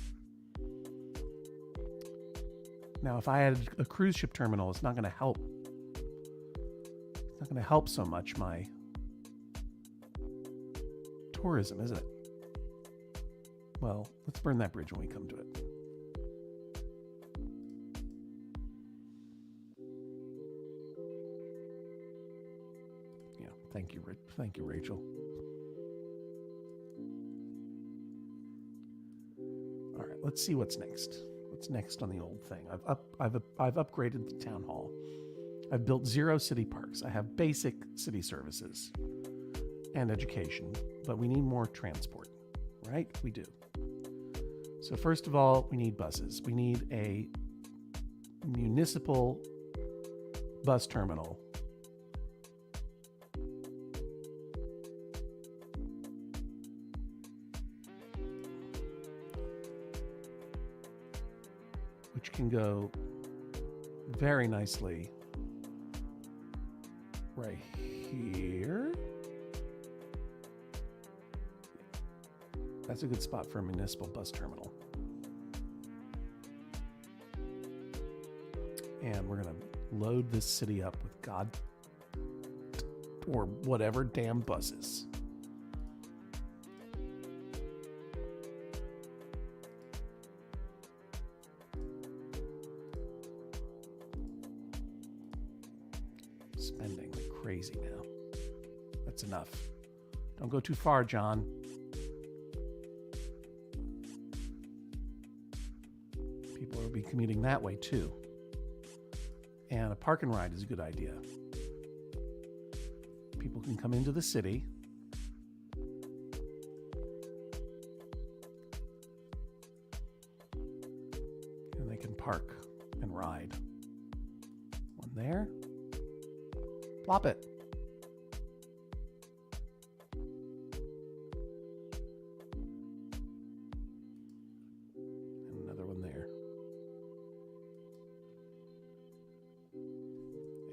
Now, if I added a cruise ship terminal, it's not gonna help. It's not gonna help so much my tourism, is it? Well, let's burn that bridge when we come to it. Yeah, thank you, Rachel. All right, let's see what's next. What's next on the old thing? I've upgraded the town hall. I've built 0 city parks. I have basic city services and education, but we need more transport, right? We do. So first of all, we need buses. We need a municipal bus terminal. Which can go very nicely right here. That's a good spot for a municipal bus terminal. And we're going to load this city up with or whatever damn buses. Spending like crazy now. That's enough. Don't go too far, John. People will be commuting that way too. And a park and ride is a good idea. People can come into the city. And they can park and ride. One there. Plop it. And another one there.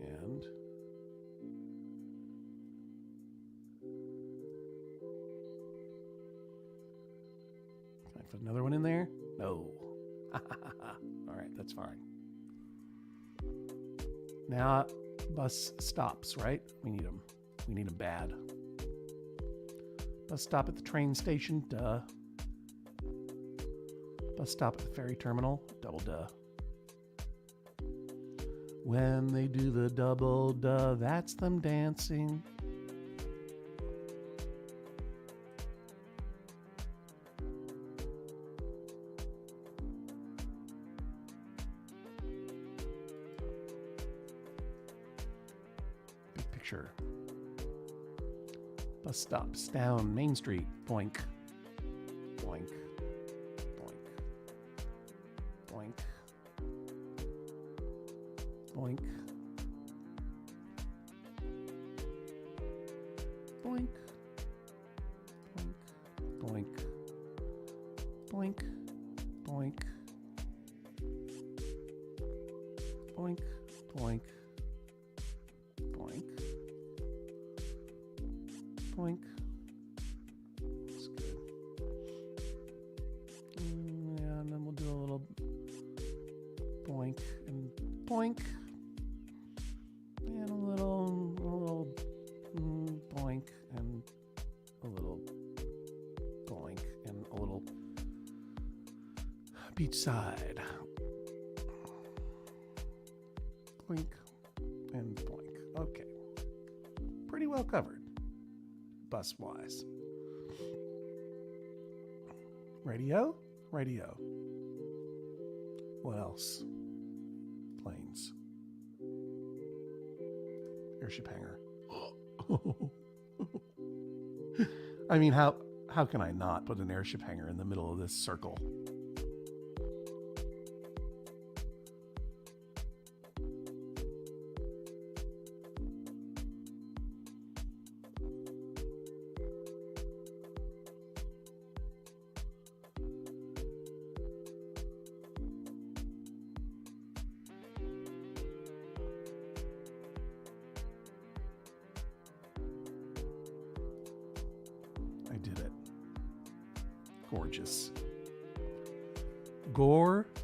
And Put another one in there? No. All right, that's fine. Now, bus stops, right? We need them. We need them bad. Bus stop at the train station, duh. Bus stop at the ferry terminal, double duh. When they do the double duh, that's them dancing. Big picture. Bus stops down Main Street, boink, boink, boink, boink, boink, boink, boink, boink, boink, boink, boink, boink, boink. That's good. Yeah, and then we'll do a little boink and boink. And a little boink and a little boink and a little beachside. Boink and boink. Okay. Pretty well covered, bus-wise. Radio? Radio. What else? Planes. Airship hangar. I mean, how can I not put an airship hangar in the middle of this circle? I did it. Gorgeous. Gorgeous.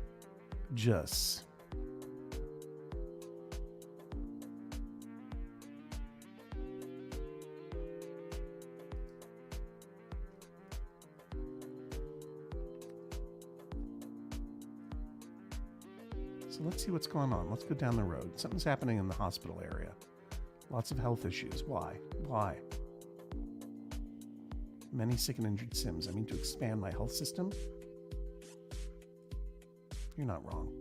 So let's see what's going on. Let's go down the road. Something's happening in the hospital area. Lots of health issues. Why? Why? Many sick and injured Sims. I mean, to expand my health system? You're not wrong.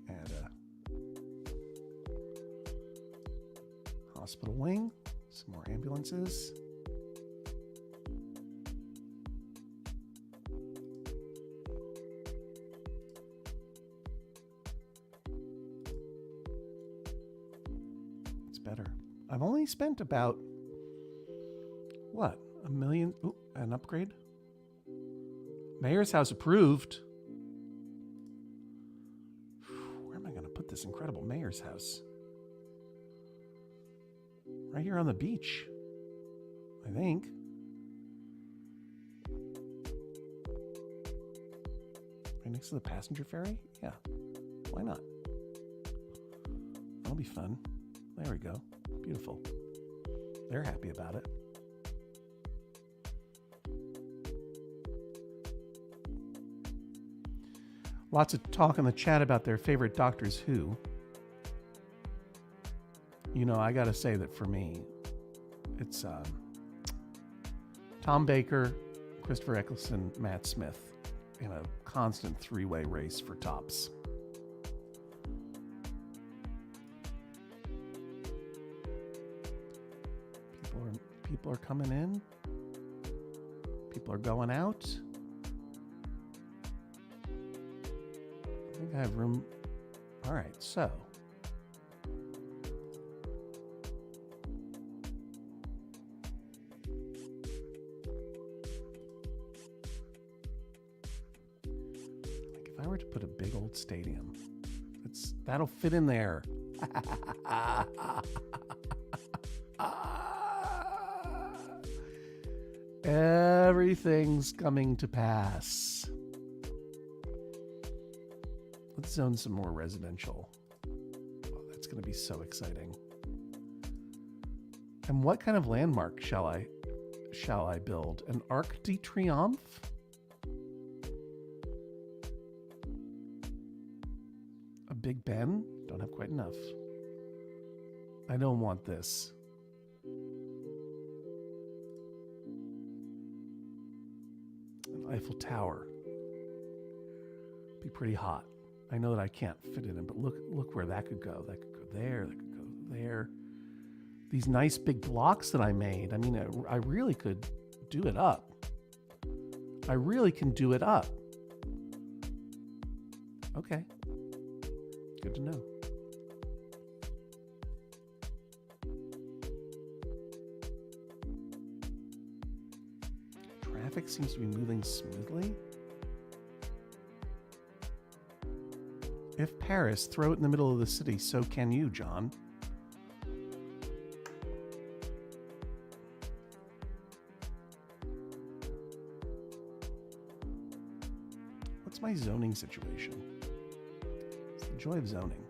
And hospital wing. Some more ambulances. Better. I've only spent about, what, $1 million? Ooh, an upgrade? Mayor's house approved. Where am I going to put this incredible mayor's house? Right here on the beach, I think. Right next to the passenger ferry? Yeah, why not? That'll be fun. There we go. Beautiful. They're happy about it. Lots of talk in the chat about their favorite Doctors Who. You know, I gotta say that for me, it's Tom Baker, Christopher Eccleston, Matt Smith in a constant three-way race for tops. People are coming in. People are going out. I think I have room. All right, so. Like if I were to put a big old stadium. That'll fit in there. Everything's coming to pass. Let's zone some more residential. Oh, that's going to be so exciting. And what kind of landmark shall I build? An Arc de Triomphe? A Big Ben? Don't have quite enough. I don't want this. An Eiffel Tower. Be pretty hot. I know that I can't fit it in, but look where that could go. That could go there. That could go there. These nice big blocks that I made. I mean, I really could do it up. I really can do it up. Okay. Good to know. Traffic seems to be moving smoothly. If Paris, throw it in the middle of the city, so can you, John. What's my zoning situation? It's the joy of zoning.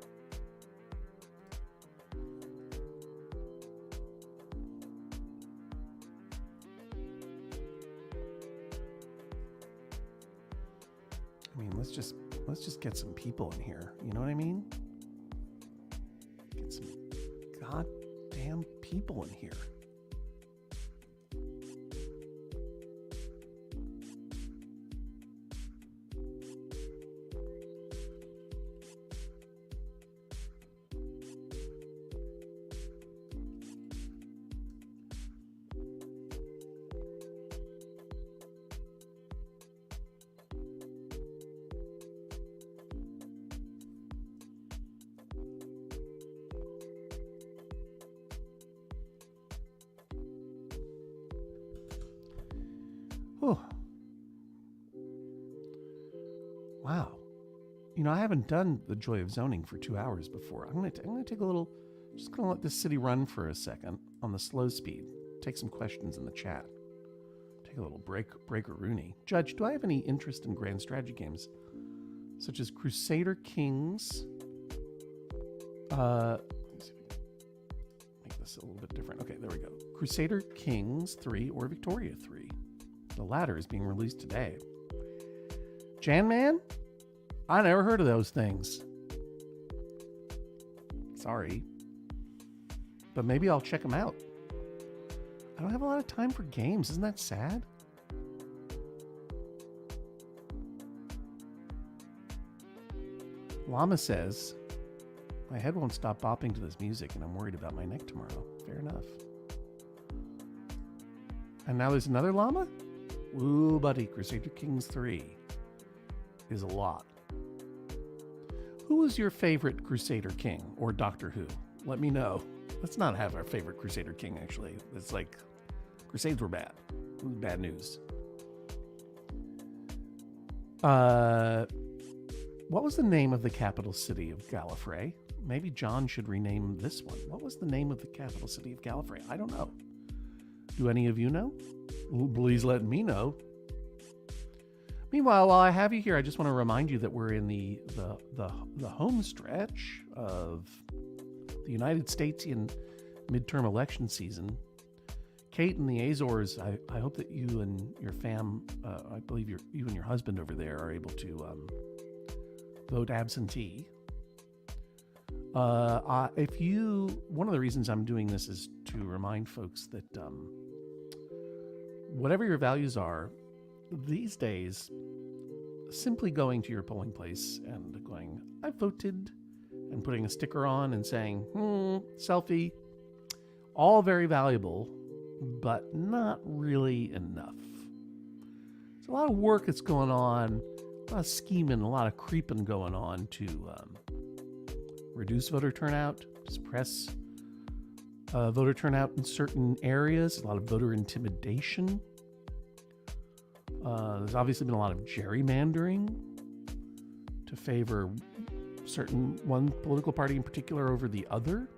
I mean, let's just get some people in here. You know what I mean? Get some goddamn people in here. Oh, wow. You know, I haven't done the joy of zoning for 2 hours before. I'm gonna take a little, just gonna let this city run for a second on the slow speed. Take some questions in the chat. Take a little break-a-rooney. Judge, do I have any interest in grand strategy games, such as Crusader Kings? Let me see if I can make this a little bit different. Okay, there we go. Crusader Kings 3 or Victoria 3. The latter is being released today. Jan Man? I never heard of those things. Sorry. But maybe I'll check them out. I don't have a lot of time for games. Isn't that sad? Llama says, my head won't stop bopping to this music and I'm worried about my neck tomorrow. Fair enough. And now there's another llama? Ooh, buddy, Crusader Kings 3 is a lot. Who was your favorite Crusader King or Doctor Who? Let me know. Let's not have our favorite Crusader King, actually. It's like, Crusades were bad. It was bad news. What was the name of the capital city of Gallifrey? Maybe John should rename this one. What was the name of the capital city of Gallifrey? I don't know. Do any of you know? Please let me know. Meanwhile, while I have you here, I just want to remind you that we're in the home stretch of the United Statesian midterm election season. Kate in the Azores, I hope that you and your I believe you and your husband over there are able to vote absentee. One of the reasons I'm doing this is to remind folks that whatever your values are, these days, simply going to your polling place and going, I voted, and putting a sticker on and saying, selfie, all very valuable, but not really enough. There's a lot of work that's going on, a lot of scheming, a lot of creeping going on to reduce voter turnout, suppress voter turnout in certain areas, a lot of voter to favor one political party in particular over the other,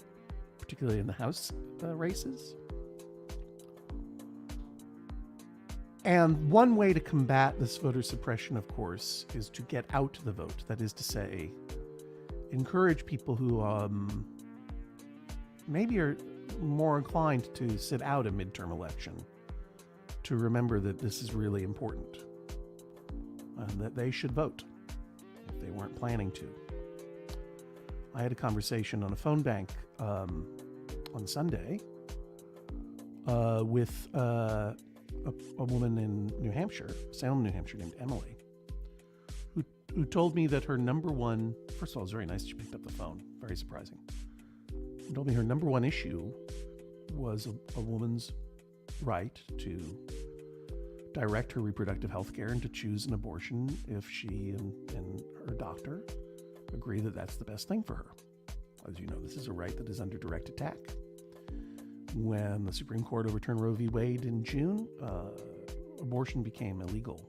particularly in the House races. And one way to combat this voter suppression, of course, is to get out the vote. That is to say, encourage people who maybe are more inclined to sit out a midterm election to remember that this is really important and that they should vote if they weren't planning to. I had a conversation on a phone bank on Sunday with a woman in New Hampshire, Salem, New Hampshire, named Emily, who told me that her number one, first of all, it was very nice she picked up the phone, very surprising. She told me her number one issue was a woman's right to direct her reproductive health care and to choose an abortion if she and her doctor agree that that's the best thing for her. As you know, this is a right that is under direct attack. When the Supreme Court overturned Roe v. Wade in June, abortion became illegal,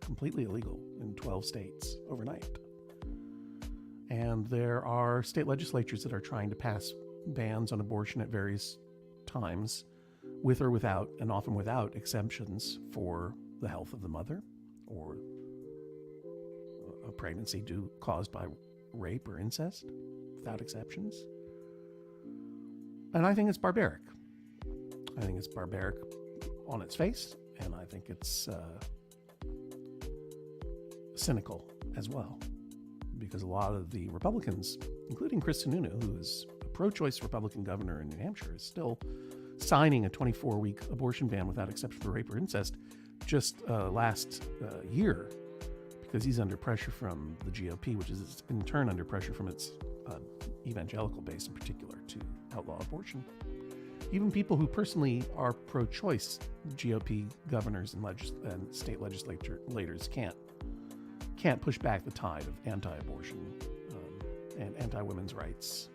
completely illegal in 12 states overnight. And there are state legislatures that are trying to pass bans on abortion at various times, with or without, and often without, exemptions for the health of the mother or a pregnancy caused by rape or incest, without exceptions. And I think it's barbaric. I think it's barbaric on its face, and I think it's cynical as well, because a lot of the Republicans, including Chris Sununu, who is a pro-choice Republican governor in New Hampshire, is still signing a 24-week abortion ban without exception for rape or incest just last year, because he's under pressure from the GOP, which is in turn under pressure from its evangelical base in particular to outlaw abortion. Even people who personally are pro-choice GOP governors and state legislators can't push back the tide of anti-abortion and anti-women's rights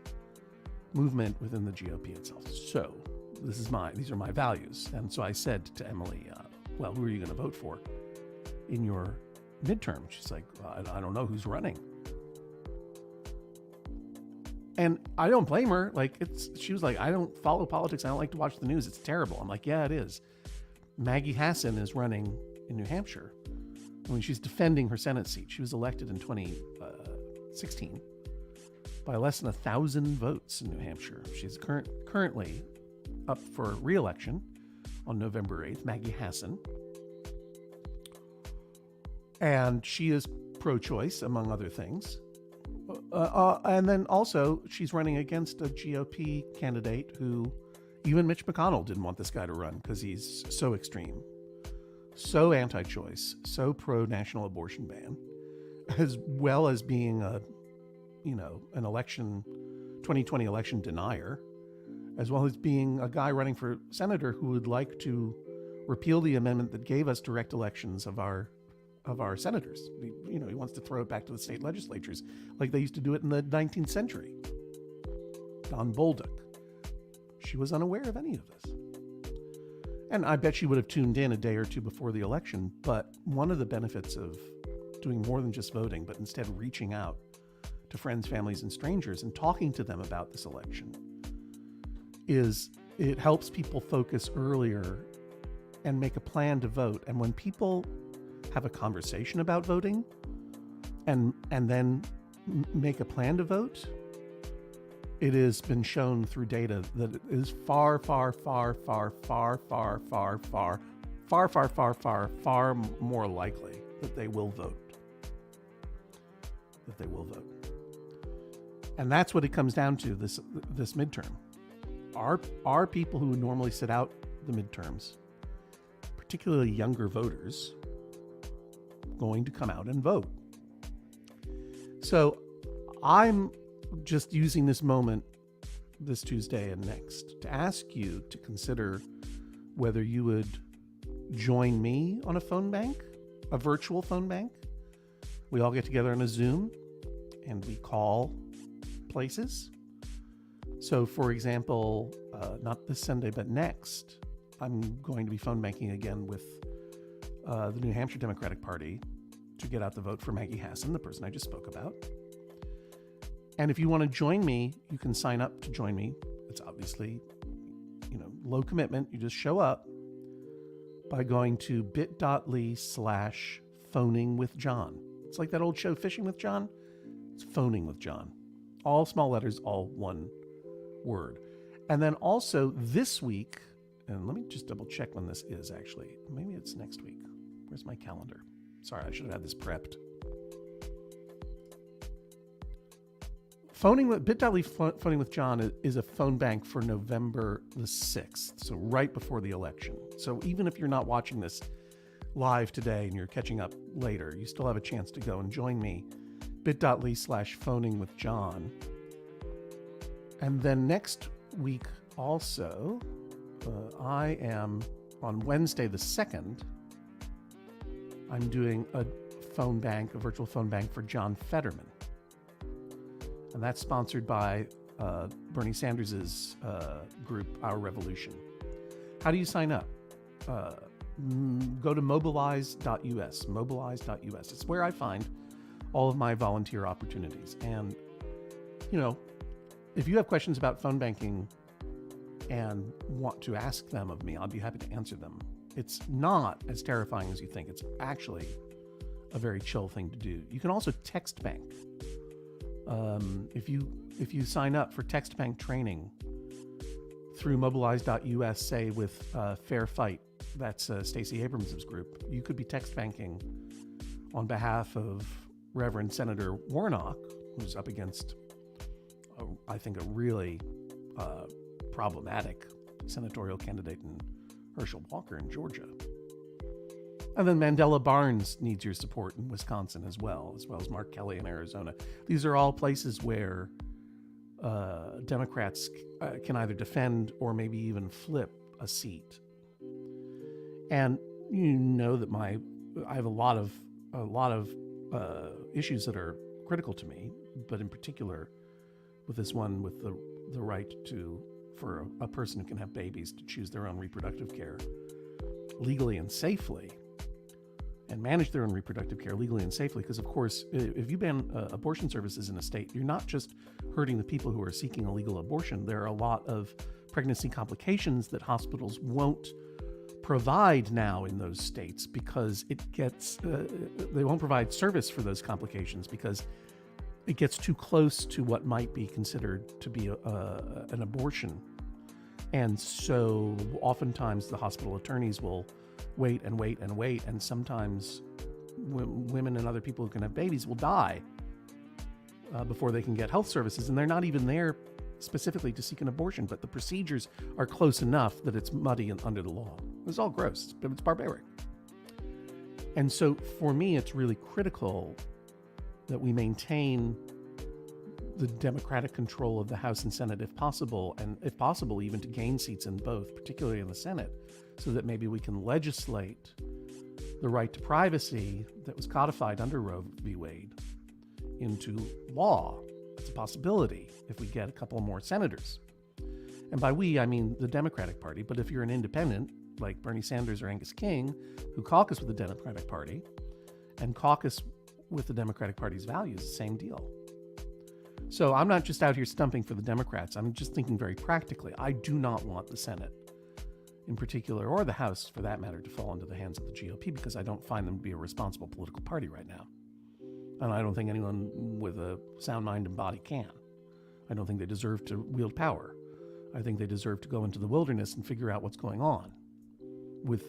movement within the GOP itself. So these are my values. And so I said to Emily, well, who are you going to vote for in your midterm? She's like, well, I don't know who's running. And I don't blame her. She was like, I don't follow politics. I don't like to watch the news. It's terrible. I'm like, yeah, it is. Maggie Hassan is running in New Hampshire. I mean, she's defending her Senate seat. She was elected in 2016 by less than 1,000 votes in New Hampshire. She's currently up for re-election on November 8th, Maggie Hassan. And she is pro-choice, among other things. And then also, she's running against a GOP candidate who even Mitch McConnell didn't want this guy to run because he's so extreme, so anti-choice, so pro-national abortion ban, as well as being an 2020 election denier, as well as being a guy running for senator who would like to repeal the amendment that gave us direct elections of our senators. He wants to throw it back to the state legislatures like they used to do it in the 19th century. Don Bolduc. She was unaware of any of this. And I bet she would have tuned in a day or two before the election, but one of the benefits of doing more than just voting, but instead reaching out to friends, families, and strangers and talking to them about this election is it helps people focus earlier and make a plan to vote. And when people have a conversation about voting and then make a plan to vote, it has been shown through data that it is far more likely that they will vote. And that's what it comes down to this midterm. Are people who would normally sit out the midterms, particularly younger voters, going to come out and vote? So I'm just using this moment, this Tuesday and next, to ask you to consider whether you would join me on a phone bank, a virtual phone bank. We all get together on a Zoom and we call places. So, for example, not this Sunday, but next, I'm going to be phone banking again with the New Hampshire Democratic Party to get out the vote for Maggie Hassan, the person I just spoke about. And if you want to join me, you can sign up to join me. It's obviously, low commitment. You just show up by going to bit.ly/phoning-with-John. It's like that old show, Fishing with John. It's Phoning with John. All small letters, all one word. And then also this week, and let me just double check when this is actually. Maybe it's next week. Where's my calendar? Sorry, I should have had this prepped. Bit.ly Phoning with John is a phone bank for November the 6th, so right before the election. So even if you're not watching this live today and you're catching up later, you still have a chance to go and join me. bit.ly/phoning with John. And then next week also, I am on Wednesday the 2nd, I'm doing a virtual phone bank for John Fetterman. And that's sponsored by Bernie Sanders' group, Our Revolution. How do you sign up? Go to mobilize.us, mobilize.us. It's where I find all of my volunteer opportunities. And, if you have questions about phone banking and want to ask them of me, I'll be happy to answer them. It's not as terrifying as you think. It's actually a very chill thing to do. You can also text bank. If you sign up for text bank training through mobilize.us, say with Fair Fight, that's Stacey Abrams' group, you could be text banking on behalf of Reverend Senator Warnock, who's up against, I think, a really problematic senatorial candidate in Herschel Walker in Georgia. And then Mandela Barnes needs your support in Wisconsin as well as Mark Kelly in Arizona. These are all places where Democrats can either defend or maybe even flip a seat. And that I have a lot of issues that are critical to me, but in particular with this one, with the right for a person who can have babies to choose their own reproductive care legally and safely, and manage their own reproductive care legally and safely. Because, of course, if you ban abortion services in a state, you're not just hurting the people who are seeking a legal abortion. There are a lot of pregnancy complications that hospitals won't provide now in those states because they won't provide service for those complications because it gets too close to what might be considered to be an abortion. And so oftentimes the hospital attorneys will wait, and sometimes women and other people who can have babies will die before they can get health services, and they're not even there specifically to seek an abortion, but the procedures are close enough that it's muddy and under the law. It's all gross, but it's barbaric. And so for me, it's really critical that we maintain the democratic control of the House and Senate if possible, and if possible even to gain seats in both, particularly in the Senate, so that maybe we can legislate the right to privacy that was codified under Roe v. Wade into law. It's a possibility if we get a couple more senators. And by we, I mean the Democratic Party. But if you're an independent, like Bernie Sanders or Angus King, who caucus with the Democratic Party and caucus with the Democratic Party's values, same deal. So I'm not just out here stumping for the Democrats. I'm just thinking very practically. I do not want the Senate in particular, or the House for that matter, to fall into the hands of the GOP, because I don't find them to be a responsible political party right now. And I don't think anyone with a sound mind and body can. I don't think they deserve to wield power. I think they deserve to go into the wilderness and figure out what's going on with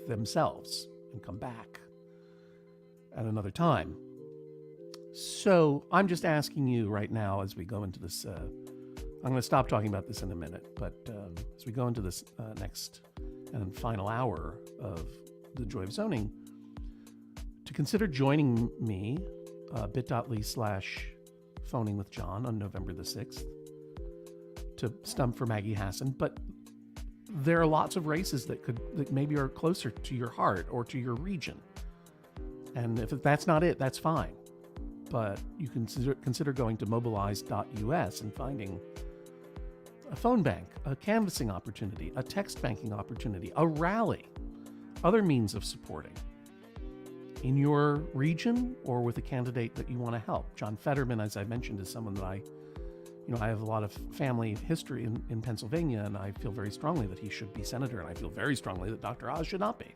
themselves and come back at another time. So I'm just asking you right now as we go into this, I'm going to stop talking about this in a minute, but as we go into this next and final hour of the Joy of Zoning, to consider joining me, bit.ly/phoning with John on November the 6th to stump for Maggie Hassan. But there are lots of races that maybe are closer to your heart or to your region. And if that's not it, that's fine. But you can consider going to mobilize.us and finding a phone bank, a canvassing opportunity, a text banking opportunity, a rally, other means of supporting. in your region or with a candidate that you want to help. John Fetterman, as I mentioned, is someone that I have a lot of family history in Pennsylvania, and I feel very strongly that he should be senator, and I feel very strongly that Dr. Oz should not be.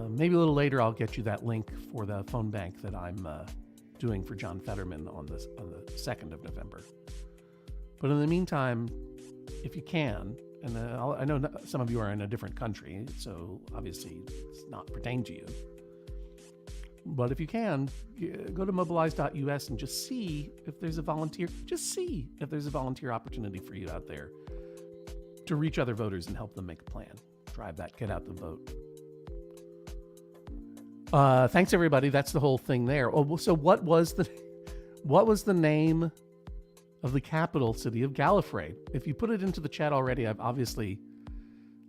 Maybe a little later I'll get you that link for the phone bank that I'm doing for John Fetterman on the 2nd of November. But in the meantime, if you can, and I know some of you are in a different country, so obviously it's not pertain to you. But if you can, go to mobilize.us and just see if there's a volunteer. Just see if there's a volunteer opportunity for you out there to reach other voters and help them make a plan. Drive that kid out the vote. Thanks everybody. That's the whole thing there. Oh, so what was the name of the capital city of Gallifrey? If you put it into the chat already, I've obviously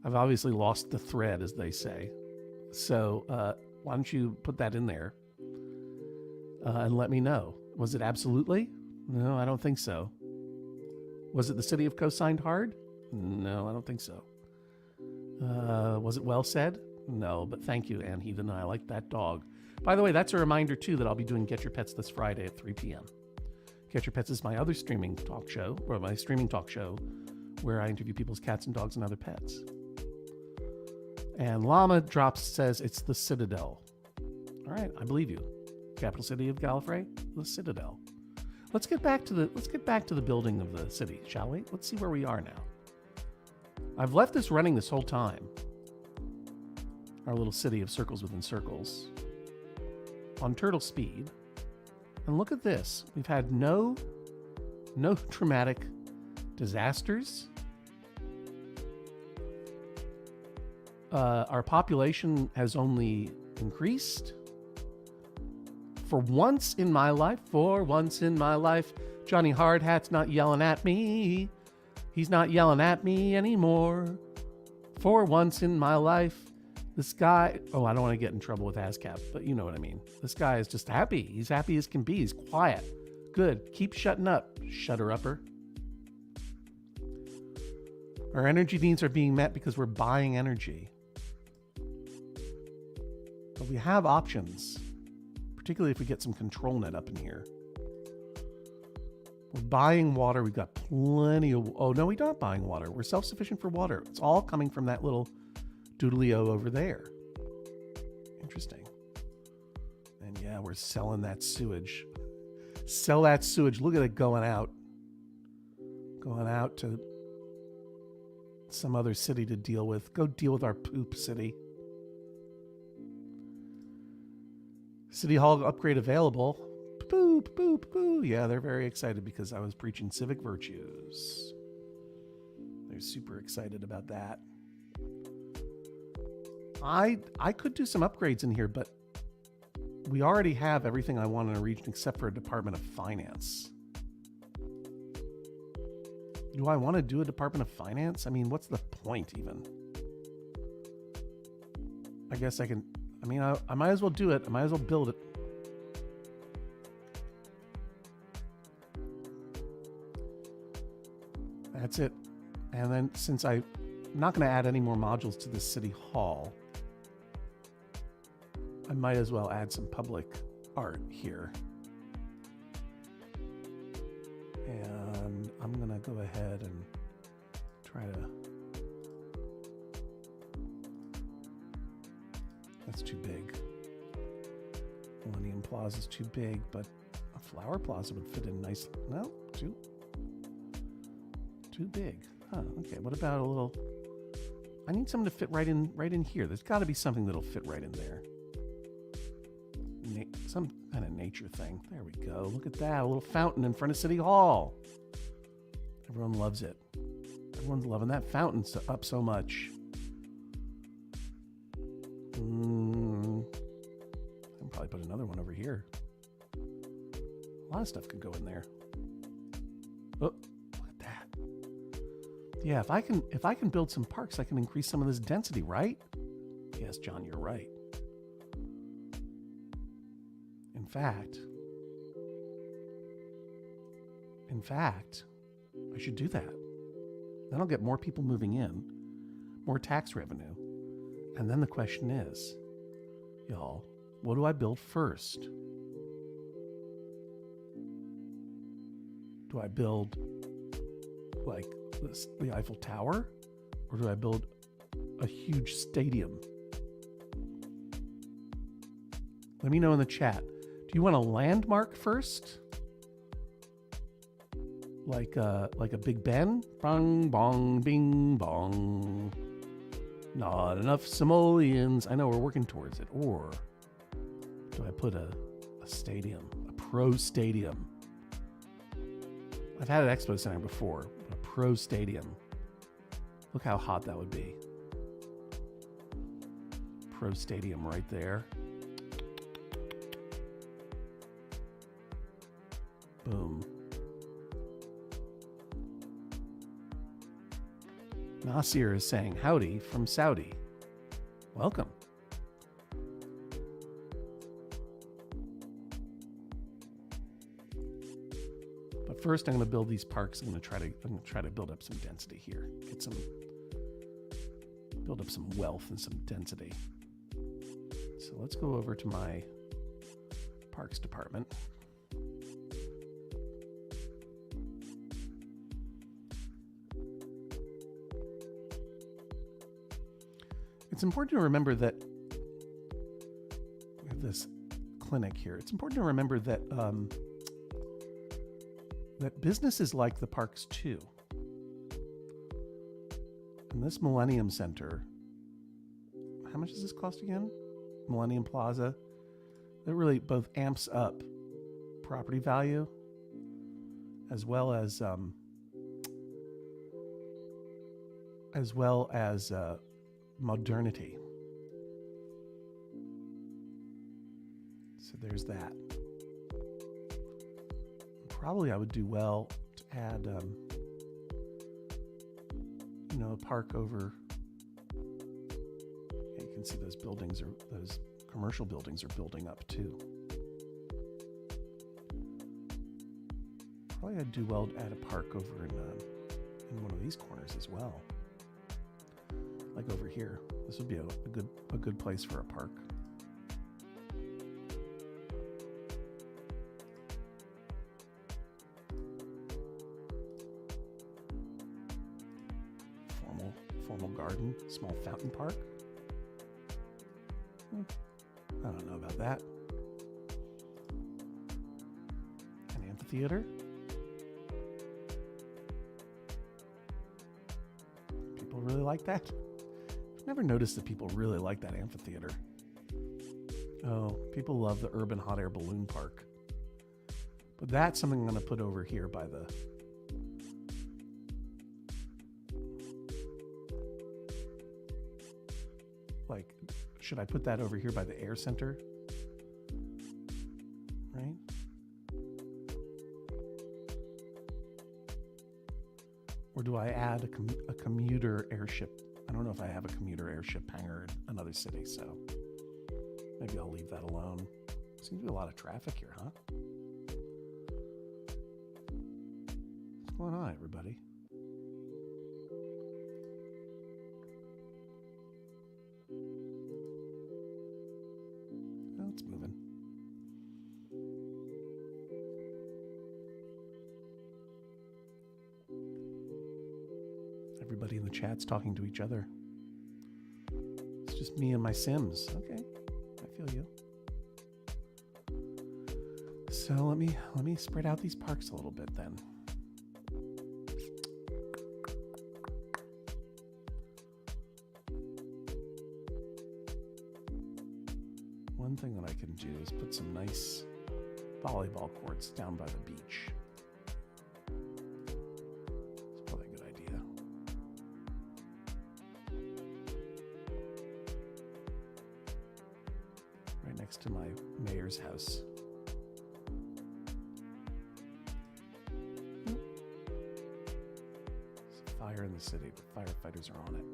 lost the thread, as they say. So why don't you put that in there and let me know. Was it absolutely? No, I don't think so. Was it the city of cosigned hard? No, I don't think so. Was it well said? No, but thank you, Ann Heathen. I like that dog. By the way, that's a reminder, too, that I'll be doing Get Your Pets this Friday at 3 p.m. Get Your Pets is my other streaming talk show, where I interview people's cats and dogs and other pets. And Llama Drops says it's the Citadel. All right, I believe you. Capital city of Gallifrey, the Citadel. Let's get back to the building of the city, shall we? Let's see where we are now. I've left this running this whole time. Our little city of circles within circles on turtle speed. And look at this. We've had no traumatic disasters. Our population has only increased. For once in my life, Johnny Hardhat's not yelling at me. He's not yelling at me anymore. For once in my life, this guy, I don't want to get in trouble with ASCAP, but you know what I mean. This guy is just happy. He's happy as can be. He's quiet. Good. Keep shutting up, shutter-upper. Our energy needs are being met because we're buying energy. But we have options, particularly if we get some control net up in here. We're buying water. We've got plenty of... Oh, no, we're not buying water. We're self-sufficient for water. It's all coming from that little doodly-o over there. Interesting. And yeah, we're selling that sewage. Sell that sewage. Look at it going out. Going out to some other city to deal with. Go deal with our poop city. City Hall upgrade available. Boop, boop, boop. Yeah, they're very excited because I was preaching civic virtues. They're super excited about that. I could do some upgrades in here, but we already have everything I want in a region except for a Department of Finance. Do I want to do a Department of Finance? I mean, what's the point even? I guess I can... I might as well do it. I might as well build it. That's it. And then since I'm not going to add any more modules to this city hall, I might as well add some public art here. And I'm going to go ahead and try to... That's too big. Millennium Plaza is too big, but a Flower Plaza would fit in nice. No, too big. Huh, okay, what about a little... I need something to fit right in here. There's got to be something that'll fit right in there. Some kind of nature thing. There we go. Look at that. A little fountain in front of City Hall. Everyone loves it. Everyone's loving that fountain up so much. I'll probably put another one over here. A lot of stuff could go in there. Oh, look at that. Yeah, if I can build some parks, I can increase some of this density, right? Yes, John, you're right. In fact, I should do that. Then I'll get more people moving in, more tax revenue. And then the question is, y'all. What do I build first? Do I build like the Eiffel Tower? Or do I build a huge stadium? Let me know in the chat. Do you want a landmark first? Like a Big Ben? Bong, bong, bing, bong. Not enough simoleons. I know we're working towards it. Or do I put a stadium, a pro stadium? I've had an expo center before, a pro stadium. Look how hot that would be. Pro stadium right there. Boom. Nasir is saying howdy from Saudi. Welcome. But first, I'm going to build these parks. I'm going to try to build up some density here. Build up some wealth and some density. So let's go over to my parks department. It's important to remember that we have this clinic here. It's important to remember that that business is like the parks too. And this Millennium Center, how much does this cost again? Millennium Plaza. That really both amps up property value as well as modernity. So there's that. Probably I would do well to add, a park over. Yeah, you can see those commercial buildings are building up too. Probably I'd do well to add a park over in one of these corners as well. Like over here, this would be a good place for a park. Formal garden, small fountain park. I don't know about that. An amphitheater. People really like that. Never noticed that people really like that amphitheater. Oh, people love the urban hot air balloon park. But that's something I'm going to put over here by the... should I put that over here by the air center? Right? Or do I add a commuter airship? I don't know if I have a commuter airship hangar in another city, so maybe I'll leave that alone. Seems to be a lot of traffic here, huh? What's going on, everybody? Oh, it's moving. Everybody in the chat's talking to each other. It's just me and my Sims. Okay, I feel you. So let me spread out these parks a little bit then. One thing that I can do is put some nice volleyball courts down by the beach. It's probably a good idea. Right next to my mayor's house. Fire in the city, but firefighters are on it.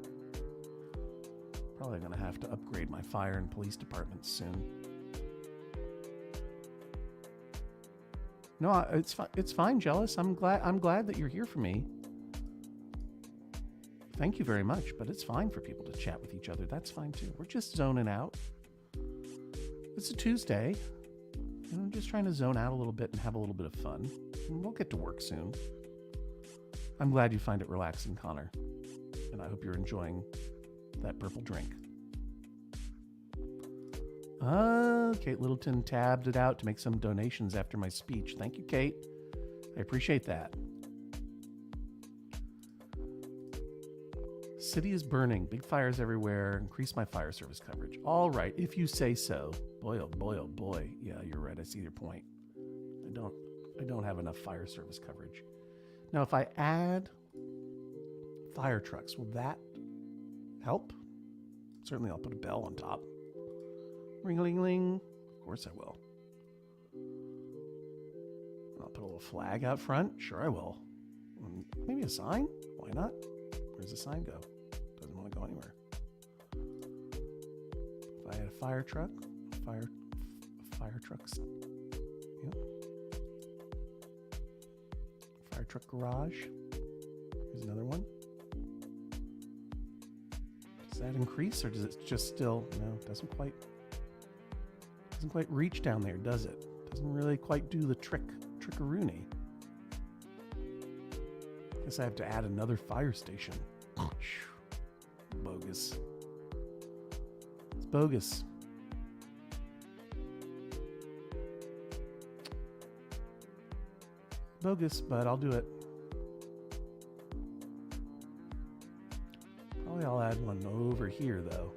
Probably going to have to upgrade my fire and police departments soon. No, it's fine, Jealous. I'm glad that you're here for me. Thank you very much, but it's fine for people to chat with each other. That's fine too. We're just zoning out. It's a Tuesday. And I'm just trying to zone out a little bit and have a little bit of fun. And we'll get to work soon. I'm glad you find it relaxing, Connor. And I hope you're enjoying that purple drink. Kate Littleton tabbed it out to make some donations after my speech. Thank you, Kate. I appreciate that. City is burning. Big fires everywhere. Increase my fire service coverage. All right, if you say so. Boy, oh boy, oh boy. Yeah, you're right. I see your point. I don't have enough fire service coverage. Now, if I add fire trucks, will that help? Certainly, I'll put a bell on top. Ring-a-ling-ling. Of course I will. I'll put a little flag out front. Sure I will. Maybe a sign? Why not? Where's the sign go? Doesn't want to go anywhere. If I had a fire truck, fire trucks. Yep. Fire truck garage. Here's another one. Does that increase, or does it just still? No, it doesn't quite reach down there, does it? Doesn't really quite do the trickaroonie. Guess I have to add another fire station. Bogus. It's bogus. Bogus, but I'll do it. Probably I'll add one over here, though.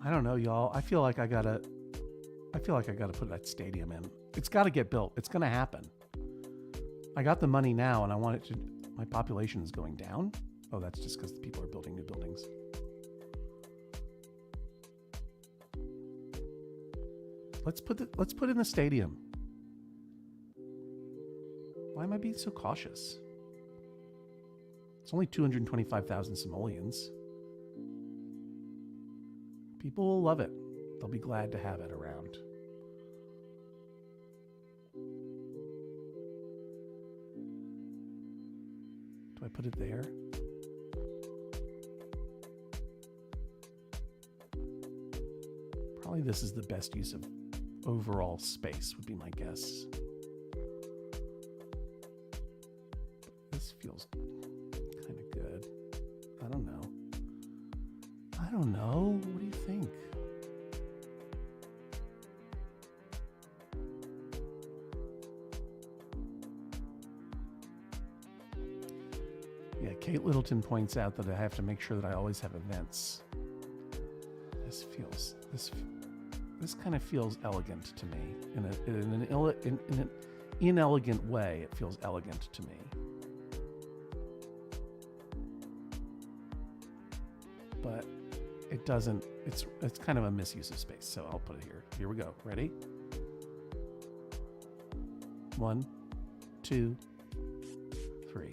I don't know, y'all. I feel like I gotta put that stadium in. It's gotta get built. It's gonna happen. I got the money now and I want it to, my population is going down. Oh, that's just because the people are building new buildings. Let's put in the stadium. Why am I being so cautious? It's only 225,000 simoleons. People will love it. They'll be glad to have it around. Do I put it there? Probably this is the best use of overall space, would be my guess. This feels kind of good. I don't know. What do you think? Yeah, Kate Littleton points out that I have to make sure that I always have events. This kind of feels elegant to me. In an inelegant way, it feels elegant to me. But it doesn't, it's kind of a misuse of space, so I'll put it here. Here we go. Ready? 1, 2, 3.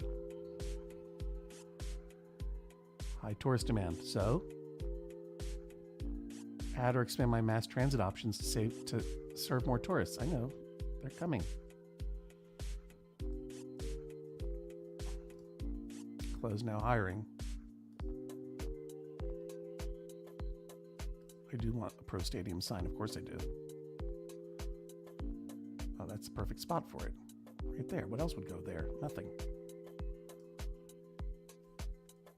High tourist demand. So, add or expand my mass transit options to serve more tourists. I know, they're coming. Close now hiring. I do want a pro stadium sign, of course I do. Oh, that's the perfect spot for it. Right there. What else would go there? Nothing.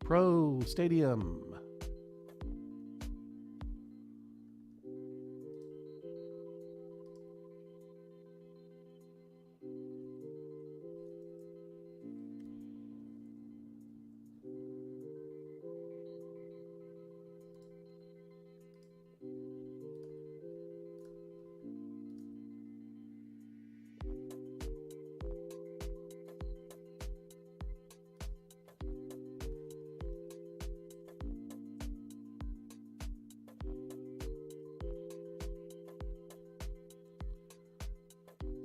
Pro stadium.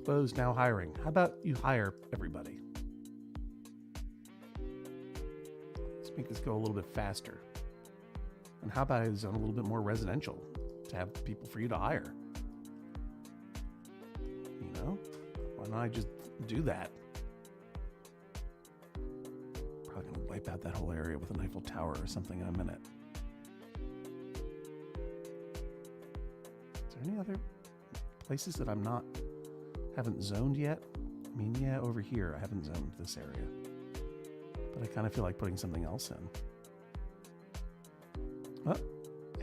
Close now hiring. How about you hire everybody? Make this go a little bit faster. And how about I zone a little bit more residential to have people for you to hire? You know, why don't I just do that? Probably gonna wipe out that whole area with an Eiffel Tower or something in a minute. Is there any other places that haven't zoned yet? I mean, yeah, over here I haven't zoned this area, but I kind of feel like putting something else in. Oh,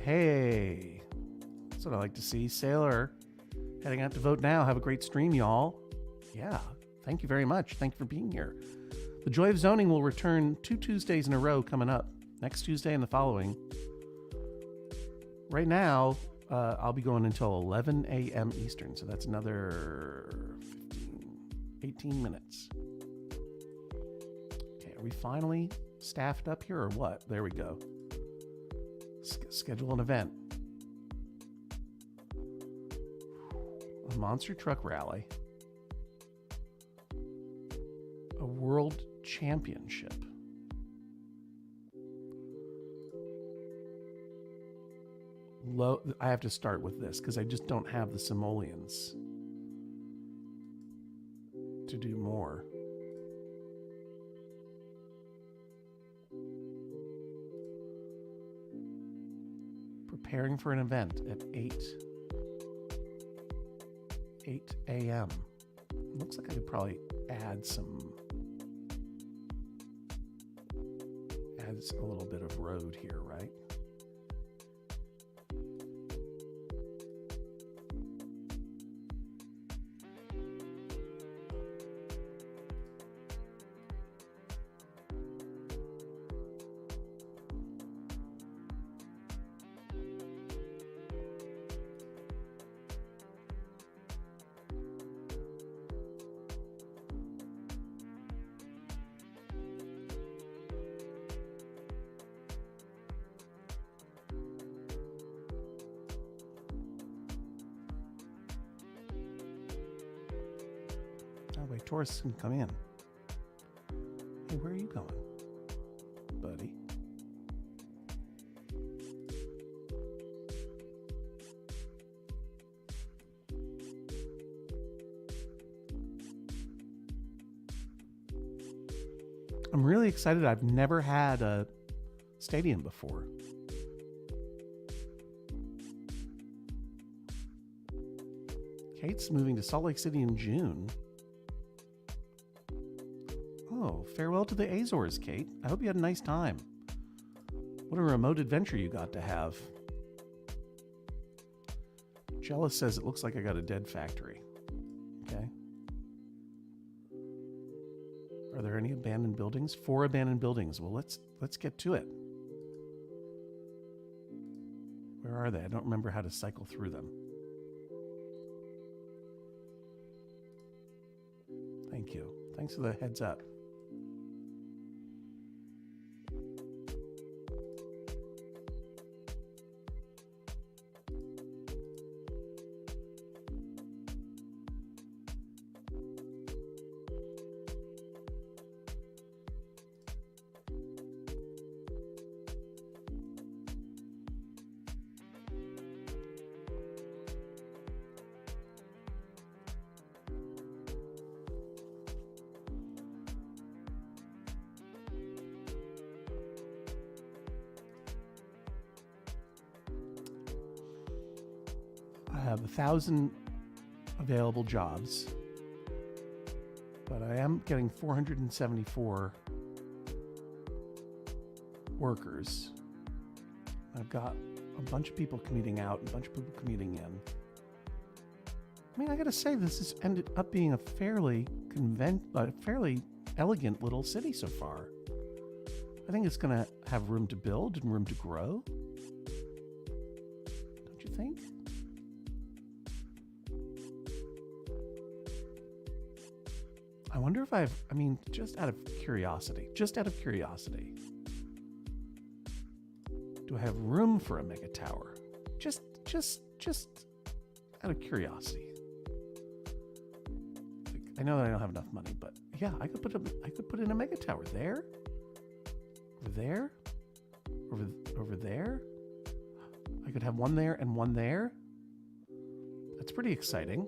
hey, that's what I like to see. Sailor, heading out to vote now. Have a great stream, y'all. Yeah, thank you very much. Thank you for being here. The Joy of Zoning will return 2 Tuesdays in a row coming up. Next Tuesday and the following. Right now, I'll be going until 11 a.m. Eastern, so that's another 18 minutes. Okay, are we finally staffed up here or what? There we go. Schedule an event. A monster truck rally. A world championship. I have to start with this because I just don't have the simoleons to do more. Preparing for an event at 8 a.m. Looks like I could probably add a little bit of road here, right? Tourists can come in. Hey, where are you going, buddy? I'm really excited. I've never had a stadium before. Kate's moving to Salt Lake City in June. Oh, farewell to the Azores, Kate. I hope you had a nice time. What a remote adventure you got to have. Jealous says it looks like I got a dead factory. Okay. Are there any abandoned buildings? 4 abandoned buildings. Well, let's get to it. Where are they? I don't remember how to cycle through them. Thank you. Thanks for the heads up. I have 1,000 available jobs, but I am getting 474 workers. I've got a bunch of people commuting out and a bunch of people commuting in. I mean, I gotta say, this has ended up being a fairly elegant little city so far. I think it's gonna have room to build and room to grow. Don't you think? I wonder if I mean, just out of curiosity, do I have room for a mega tower? Just out of curiosity. I know that I don't have enough money, but yeah, I could put in a mega tower there, Over there? Over there? I could have one there and one there? That's pretty exciting.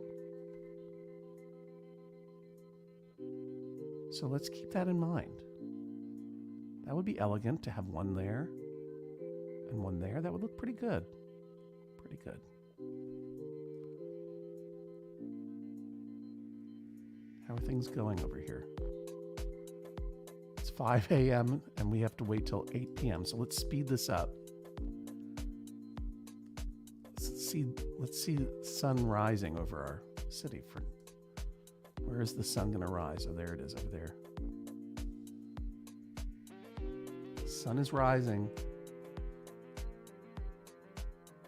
So let's keep that in mind. That would be elegant to have one there and one there. That would look pretty good. Pretty good. How are things going over here? It's 5 a.m. and we have to wait till 8 p.m. So let's speed this up. Let's see the sun rising over our city. Where is the sun going to rise? Oh, there it is over there. The sun is rising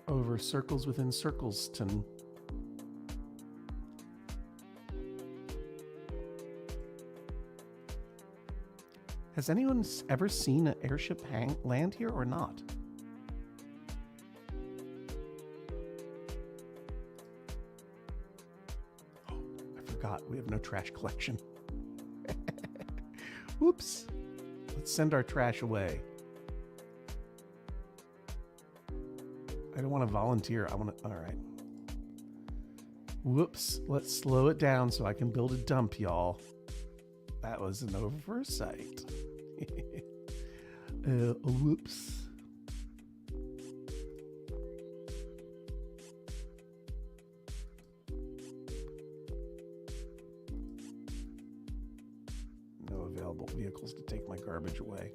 over circles within Circleston. Has anyone ever seen an airship land here or not? Oh, I forgot. We have no trash collection. Whoops. Let's send our trash away. I don't want to volunteer. I want to. All right. Whoops. Let's slow it down so I can build a dump, y'all. That was an oversight. Whoops. No available vehicles to take my garbage away.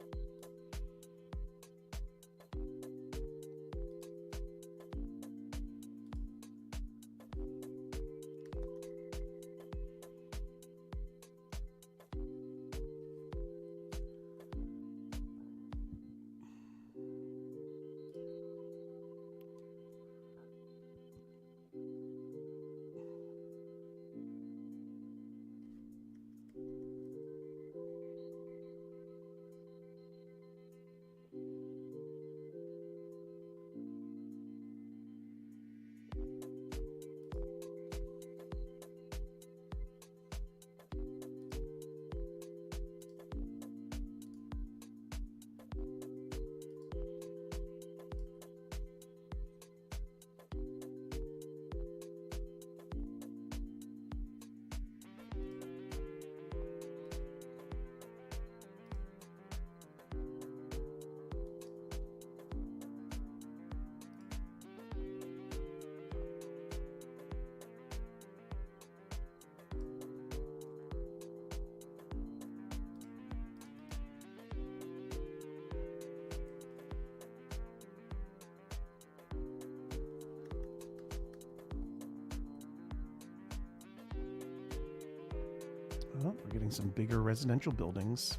Oh, we're getting some bigger residential buildings.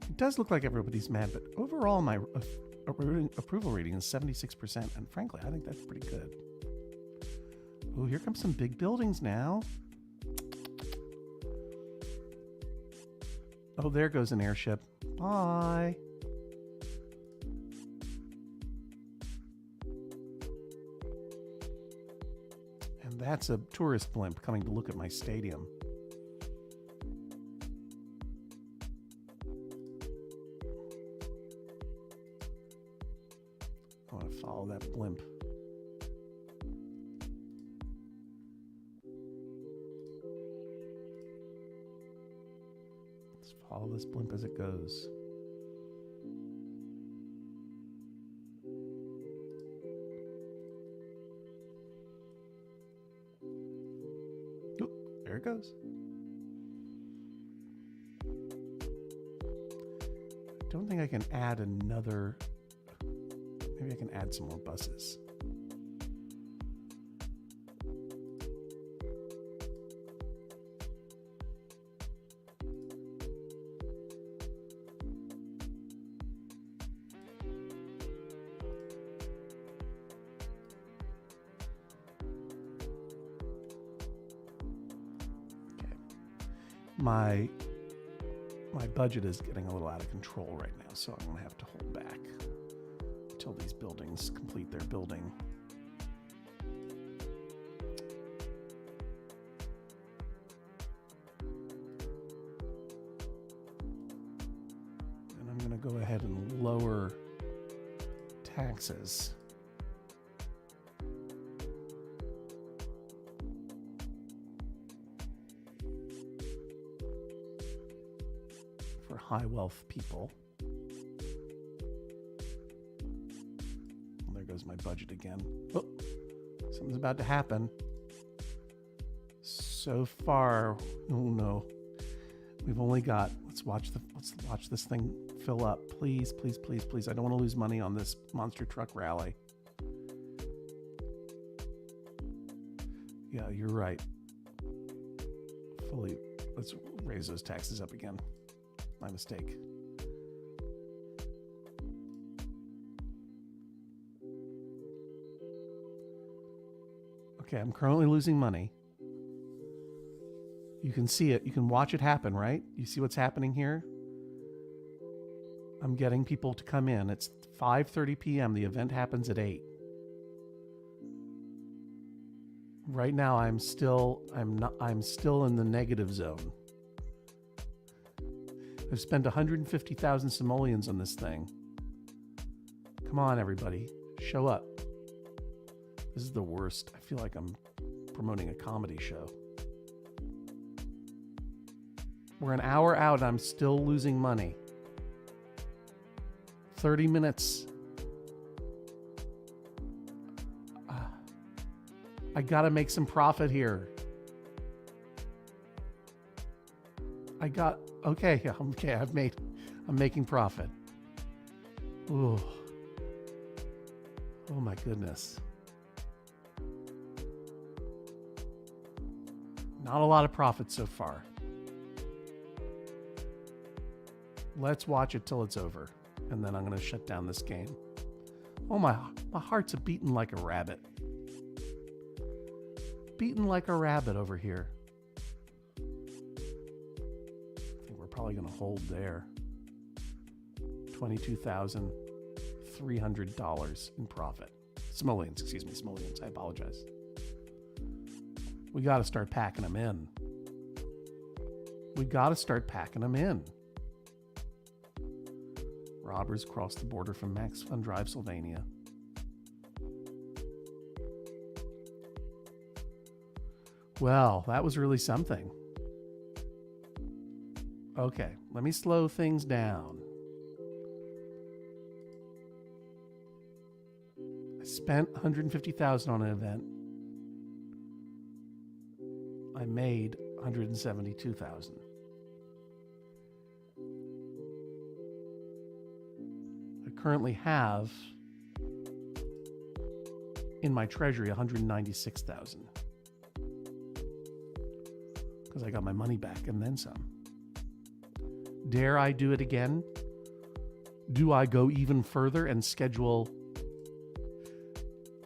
It does look like everybody's mad, but overall my approval rating is 76%, and frankly, I think that's pretty good. Oh, here comes some big buildings now. Oh, there goes an airship. Bye. And that's a tourist blimp coming to look at my stadium. I want to follow that blimp. Let's follow this blimp as it goes. Oop, there it goes. I don't think I can add another. Maybe I can add some more buses. Okay. My budget is getting a little out of control right now, so I'm going to have to hold back until these buildings complete their building. I'm going to go ahead and lower taxes. For high wealth people. Well, there goes my budget again. Oh, something's about to happen. So far, oh no, we've only got. Let's watch this thing fill up, please, please, please, please. I don't want to lose money on this monster truck rally. Yeah, you're right. Fully. Let's raise those taxes up again. My mistake. Okay, I'm currently losing money. You can see it. You can watch it happen, right? You see what's happening here? I'm getting people to come in. It's 5:30 p.m. The event happens at 8. Right now I'm still in the negative zone. I've spent 150,000 simoleons on this thing. Come on, everybody. Show up. This is the worst. I feel like I'm promoting a comedy show. We're an hour out and I'm still losing money. 30 minutes. I gotta make some profit here. Okay, I'm making profit. Ooh. Oh my goodness. Not a lot of profit so far. Let's watch it till it's over, and then I'm going to shut down this game. Oh, my heart's a beating like a rabbit. Beating like a rabbit over here. I think we're probably going to hold there. $22,300 in profit. Simoleons, excuse me, simoleons. I apologize. We got to start packing them in. Robbers crossed the border from Max Fun Drive, Sylvania. Well, that was really something. Okay, let me slow things down. I spent $150,000 on an event. I made $172,000. Currently have in my treasury $196,000 because I got my money back and then some. Dare I do it again? Do I go even further and schedule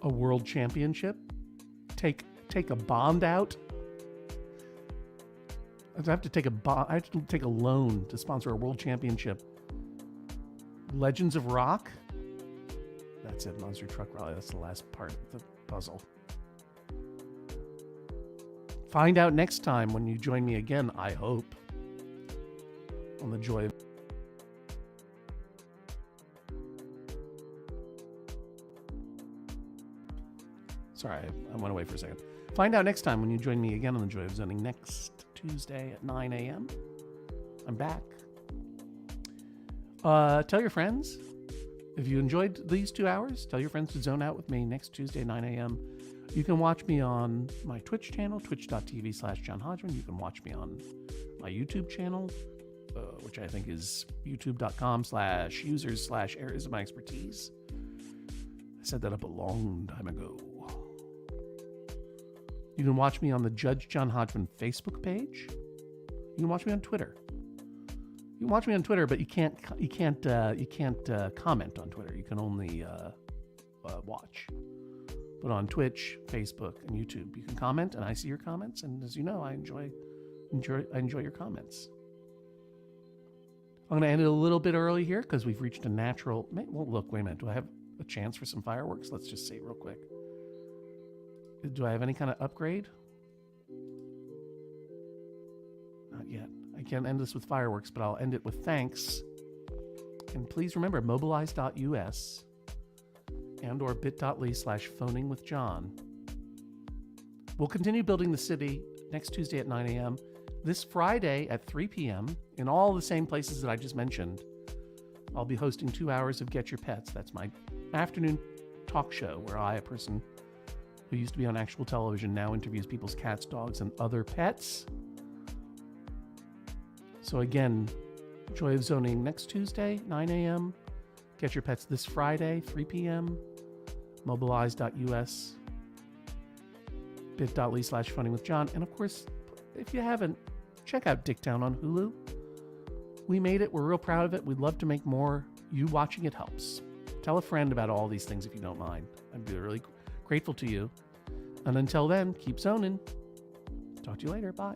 a world championship? Take a bond out? I have to take a loan to sponsor a world championship. Legends of Rock. That's it, Monster Truck Rally. That's the last part of the puzzle. Find out next time when you join me again, I hope, on the joy of... Sorry, I went away for a second. Find out next time when you join me again on the joy of zoning next Tuesday at 9 a.m. I'm back. Tell your friends. If you enjoyed these 2 hours, tell your friends to zone out with me next Tuesday, 9 a.m. You can watch me on my Twitch channel, twitch.tv/Jon Hodgman. You can watch me on my YouTube channel, which I think is youtube.com/users/areas of my expertise. I set that up a long time ago. You can watch me on the Judge Jon Hodgman Facebook page. You can watch me on Twitter. You can watch me on Twitter, but you can't comment on Twitter. You can only watch. But on Twitch, Facebook, and YouTube, you can comment, and I see your comments. And as you know, I enjoy your comments. I'm going to end it a little bit early here because we've reached a natural. Well, look, wait a minute. Do I have a chance for some fireworks? Let's just say it real quick. Do I have any kind of upgrade? Not yet. I can't end this with fireworks, but I'll end it with thanks. And please remember, mobilize.us and or bit.ly/phoningwithjohn. We'll continue building the city next Tuesday at 9 a.m. This Friday at 3 p.m. in all the same places that I just mentioned. I'll be hosting 2 hours of Get Your Pets. That's my afternoon talk show where I, a person who used to be on actual television, now interviews people's cats, dogs, and other pets. So again, Joy of Zoning next Tuesday, 9 a.m. Get Your Pets this Friday, 3 p.m. Mobilize.us, bit.ly/phoningwithjohn. And of course, if you haven't, check out Dicktown on Hulu. We made it. We're real proud of it. We'd love to make more. You watching it helps. Tell a friend about all these things if you don't mind. I'd be really grateful to you. And until then, keep zoning. Talk to you later. Bye.